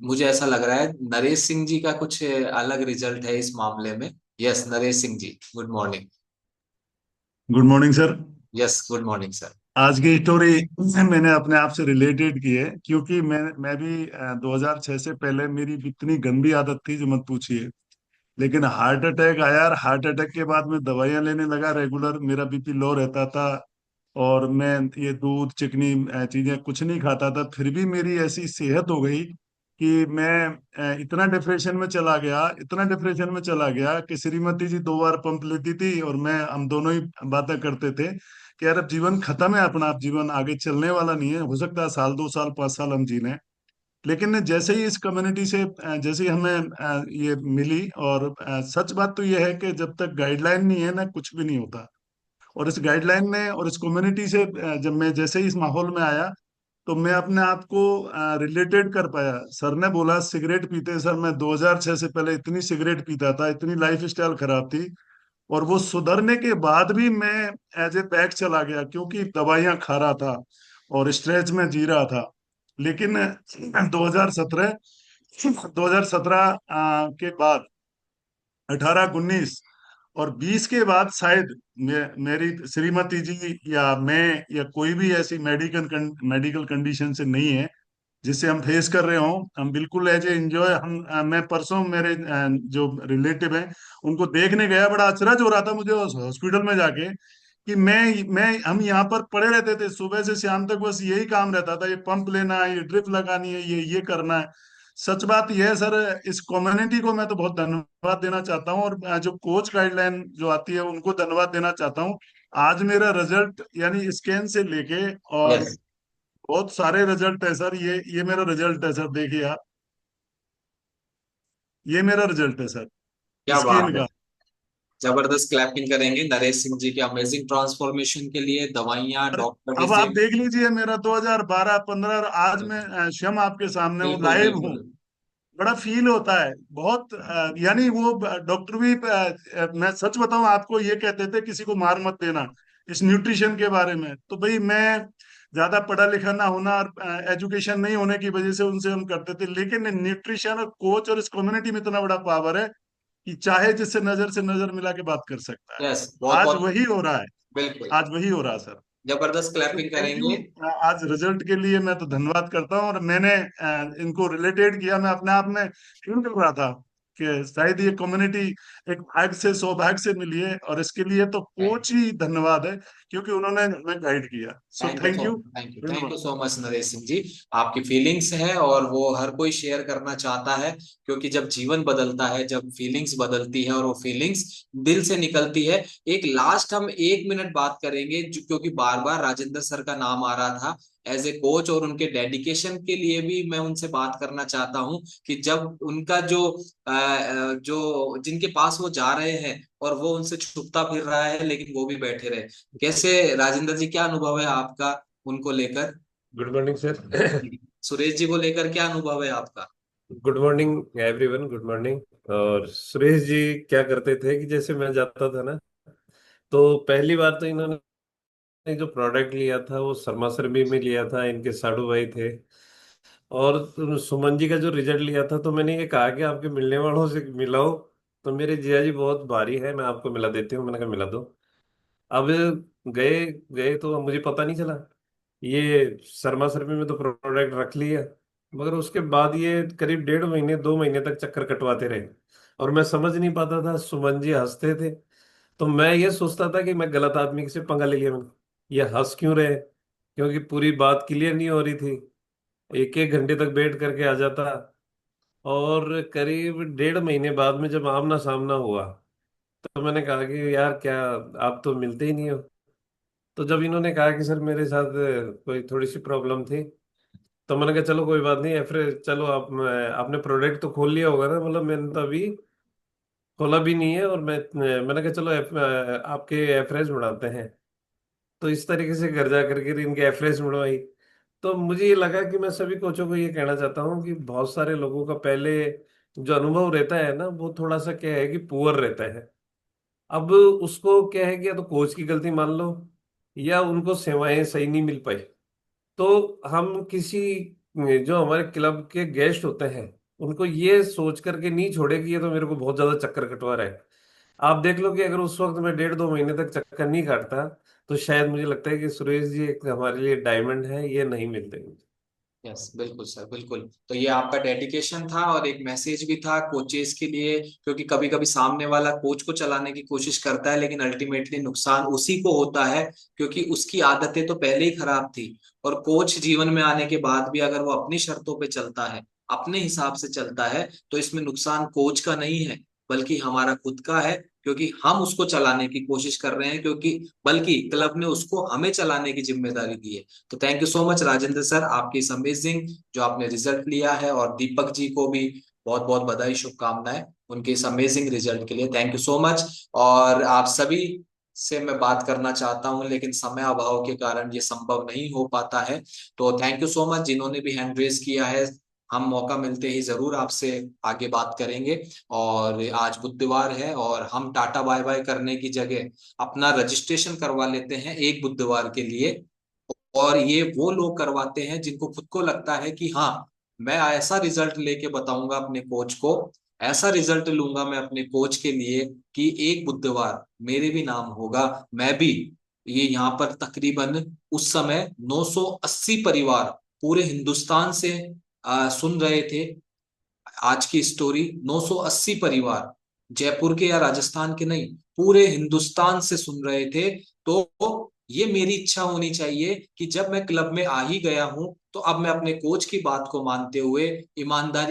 मुझे ऐसा लग रहा है नरेश सिंह जी का कुछ अलग रिजल्ट है इस मामले में। Yes Naresh Singh ji, good morning. Good morning sir. Yes good morning sir. आज की स्टोरी मैंने अपने आप से रिलेटेड की है, क्योंकि मैं भी 2006 से पहले मेरी इतनी गंदी आदत थी जो मत पूछिए। लेकिन हार्ट अटैक आया, और हार्ट अटैक के बाद मैं दवाइयां लेने लगा रेगुलर, मेरा बीपी लो रहता था। और मैं ये दूध चिकनी चीजें कुछ नहीं खाता था, फिर भी मेरी ऐसी सेहत हो गई कि मैं इतना डिप्रेशन में चला गया, इतना डिप्रेशन में चला गया कि श्रीमती जी 2 बार पंप लेती थी और हम दोनों ही बातें करते थे कि यार अब जीवन खत्म है अपना, अब जीवन आगे चलने वाला नहीं है, हो सकता है साल 2 साल 5 साल हम जी लें। लेकिन जैसे ही इस कम्युनिटी से जैसे ही हमें ये मिली, और सच बात तो ये है कि जब तक गाइडलाइन नहीं है ना, कुछ भी नहीं होता। और इस गाइडलाइन में और इस कम्युनिटी से जब मैं जैसे ही इस माहौल में आया, तो मैं अपने आप को रिलेटेड कर पाया। सर ने बोला सिगरेट पीते, सर मैं 2006 से पहले इतनी सिगरेट पीता था, इतनी लाइफ स्टाइल खराब थी, और वो सुधरने के बाद भी मैं एज ए बैक चला गया, क्योंकि दवाइयां खा रहा था और स्ट्रेच में जी रहा था। लेकिन 2017 2017 के बाद 18 19 और 20 के बाद शायद मेरी श्रीमती जी या मैं या कोई भी ऐसी मेडिकल कंडीशन से नहीं है जिसे हम फेस कर रहे हो। हम बिल्कुल एज ए एंजॉय, मैं परसों मेरे जो रिलेटिव हैं उनको देखने गया, बड़ा अचरज हो रहा था मुझे हॉस्पिटल में जाके कि मैं हम यहाँ पर पड़े रहते थे सुबह से शाम तक, बस यही काम रहता था, ये पंप लेना है, ये ड्रिप लगानी है, ये करना है। सच बात यह है सर, इस कम्युनिटी को मैं तो बहुत धन्यवाद देना चाहता हूँ, और जो कोच गाइडलाइन जो आती है उनको धन्यवाद देना चाहता हूँ। आज मेरा रिजल्ट यानी स्कैन से लेके और यस बहुत सारे रिजल्ट है सर, ये मेरा रिजल्ट है सर, देखिए आप, ये मेरा रिजल्ट है सर, क्या स्किन बात है। का। जबरदस्त क्लैपिंग करेंगे नरेश सिंह जी के अमेजिंग ट्रांसफॉर्मेशन के लिए, दवाइयां और डॉक्टर अब आप जैसे। देख लीजिए मेरा 2012 15, और आज मैं स्वयं आपके सामने हूँ, बिल्कुल लाइव हूँ। बिल्कुल। बड़ा फील होता है बहुत, यानी वो डॉक्टर भी मैं सच बताऊं आपको, ये कहते थे किसी को मार मत देना, इस न्यूट्रिशन के बारे में। तो भाई मैं ज्यादा पढ़ा लिखा ना होना और एजुकेशन नहीं होने की वजह से उनसे हम करते थे, लेकिन न्यूट्रिशन और कोच और इस कम्युनिटी में इतना बड़ा पावर है कि चाहे जिससे नजर से नजर मिला के बात कर सकता है। यस, बहुत आज बहुत वही हो रहा है, बिल्कुल, आज वही हो रहा है सर। जबरदस्त तो क्लैपिंग थैंक यू। करेंगे। आज रिजल्ट के लिए मैं तो धन्यवाद करता हूँ, और मैंने इनको रिलेटेड किया, मैं अपने आप में फील कर रहा था कि शायद ये कम्युनिटी एक भाग्य से सौभाग्य से मिली है, और इसके लिए तो कोच ही धन्यवाद है, क्योंकि उन्होंने हमें गाइड किया। So thank you. Thank you so much Naresh Singh ji. आपकी फीलिंग्स है और वो हर कोई शेयर करना चाहता है, क्योंकि जब जीवन बदलता है, जब फीलिंग्स बदलती है और वो फीलिंग्स दिल से निकलती है। एक लास्ट हम 1 मिनट बात करेंगे क्योंकि बार बार राजेंद्र सर का नाम आ रहा था एज ए कोच, और उनके डेडिकेशन के लिए भी मैं उनसे बात करना चाहता हूं कि जब उनका जो जिनके पास वो जा रहे हैं और वो उनसे छुपता फिर रहा है लेकिन वो भी बैठे रहे, कैसे राजेंद्र जी, क्या अनुभव है आपका उनको लेकर? Good morning sir. Suresh ji को लेकर क्या अनुभव है आपका? Good morning everyone, good morning. और सुरेश जी क्या करते थे कि जैसे मैं जाता था ना, तो पहली बार तो इन्होंने जो प्रोडक्ट लिया था वो शर्मा सरबी में लिया था, इनके साडू भाई थे। और सुमन जी का जो रिजल्ट लिया था, तो मैंने ये कहा कि आपके मिलने वालों से मिलाओ। तो मेरे जिया जी बहुत भारी है, मैं आपको मिला देती हूँ। मैंने कहा मिला दो। अब गए गए तो मुझे पता नहीं चला, ये शर्मा सरबी में तो प्रोडक्ट रख लिया। मगर उसके बाद ये करीब 1.5 महीने 2 महीने तक चक्कर कटवाते रहे, और मैं समझ नहीं पाता था। सुमन जी हंसते थे, तो मैं ये सोचता था कि मैं गलत आदमी से पंगा ले लिया मैंने, ये हंस क्यों रहे, क्योंकि पूरी बात क्लियर नहीं हो रही थी। एक एक घंटे तक वेट करके आ जाता। और करीब 1.5 महीने बाद में जब आमना सामना हुआ, तो मैंने कहा कि यार क्या आप तो मिलते ही नहीं हो। तो जब इन्होंने कहा कि सर मेरे साथ कोई थोड़ी सी प्रॉब्लम थी, तो मैंने कहा चलो कोई बात नहीं, एफरे चलो आप आपने प्रोडक्ट तो खोल लिया होगा ना, मतलब मैंने तो अभी खोला भी नहीं है। और मैंने कहा चलो आपके एफरेज बढ़ाते हैं। तो इस तरीके से घर जा करके इनके एफरेज बढ़वाई। तो मुझे ये लगा कि मैं सभी कोचों को ये कहना चाहता हूँ कि बहुत सारे लोगों का पहले जो अनुभव रहता है ना, वो थोड़ा सा क्या है कि पुअर रहता है। अब उसको क्या है कि या तो कोच की गलती मान लो, या उनको सेवाएं सही नहीं मिल पाई। तो हम किसी जो हमारे क्लब के गेस्ट होते हैं, उनको ये सोच करके नहीं छोड़े कि ये तो मेरे को बहुत ज्यादा चक्कर कटवा रहा है। आप देख लो कि अगर उस वक्त मैं 1.5 2 महीने तक चक्कर नहीं काटता, तो शायद मुझे लगता है कि सुरेश जी एक हमारे लिए डायमंड है, ये नहीं मिलते मुझे। यस, बिल्कुल सर, बिल्कुल। तो ये आपका डेडिकेशन था और एक मैसेज भी था कोचेस के लिए, क्योंकि कभी कभी सामने वाला कोच को चलाने की कोशिश करता है लेकिन अल्टीमेटली नुकसान उसी को होता है, क्योंकि उसकी आदतें तो पहले ही खराब थी। और कोच जीवन में आने के बाद भी अगर वो अपनी शर्तों पे चलता है, अपने हिसाब से चलता है, तो इसमें नुकसान कोच का नहीं है बल्कि हमारा खुद का है, क्योंकि हम उसको चलाने की कोशिश कर रहे हैं, क्योंकि बल्कि क्लब ने उसको हमें चलाने की जिम्मेदारी दी है। तो thank you so much Rajendra sir, आपकी इस अमेजिंग जो आपने रिजल्ट लिया है, और दीपक जी को भी बहुत बहुत बधाई, शुभकामनाएं उनके इस अमेजिंग रिजल्ट के लिए। Thank you so much. और आप सभी से मैं बात करना चाहता हूं लेकिन समय अभाव के कारण ये संभव नहीं हो पाता है। तो थैंक यू सो मच जिन्होंने भी हैंड रेज किया है। हम मौका मिलते ही जरूर आपसे आगे बात करेंगे। और आज बुधवार है और हम टाटा बाय बाय करने की जगह अपना रजिस्ट्रेशन करवा लेते हैं एक बुधवार के लिए। और ये वो लोग करवाते हैं जिनको खुद को लगता है कि हाँ, मैं ऐसा रिजल्ट लेके बताऊंगा अपने कोच को, ऐसा रिजल्ट लूंगा मैं अपने कोच के लिए कि एक बुधवार मेरे भी नाम होगा, मैं भी। ये यहाँ पर तकरीबन उस समय 980 परिवार पूरे हिंदुस्तान से सुन रहे थे आज की स्टोरी। 980 परिवार, जयपुर के या राजस्थान के नहीं, पूरे हिंदुस्तान से सुन रहे थे। तो ये मेरी इच्छा होनी चाहिए कि जब मैं क्लब में आ ही गया हूं, तो अब मैं अपने कोच की बात को मानते हुए ईमानदारी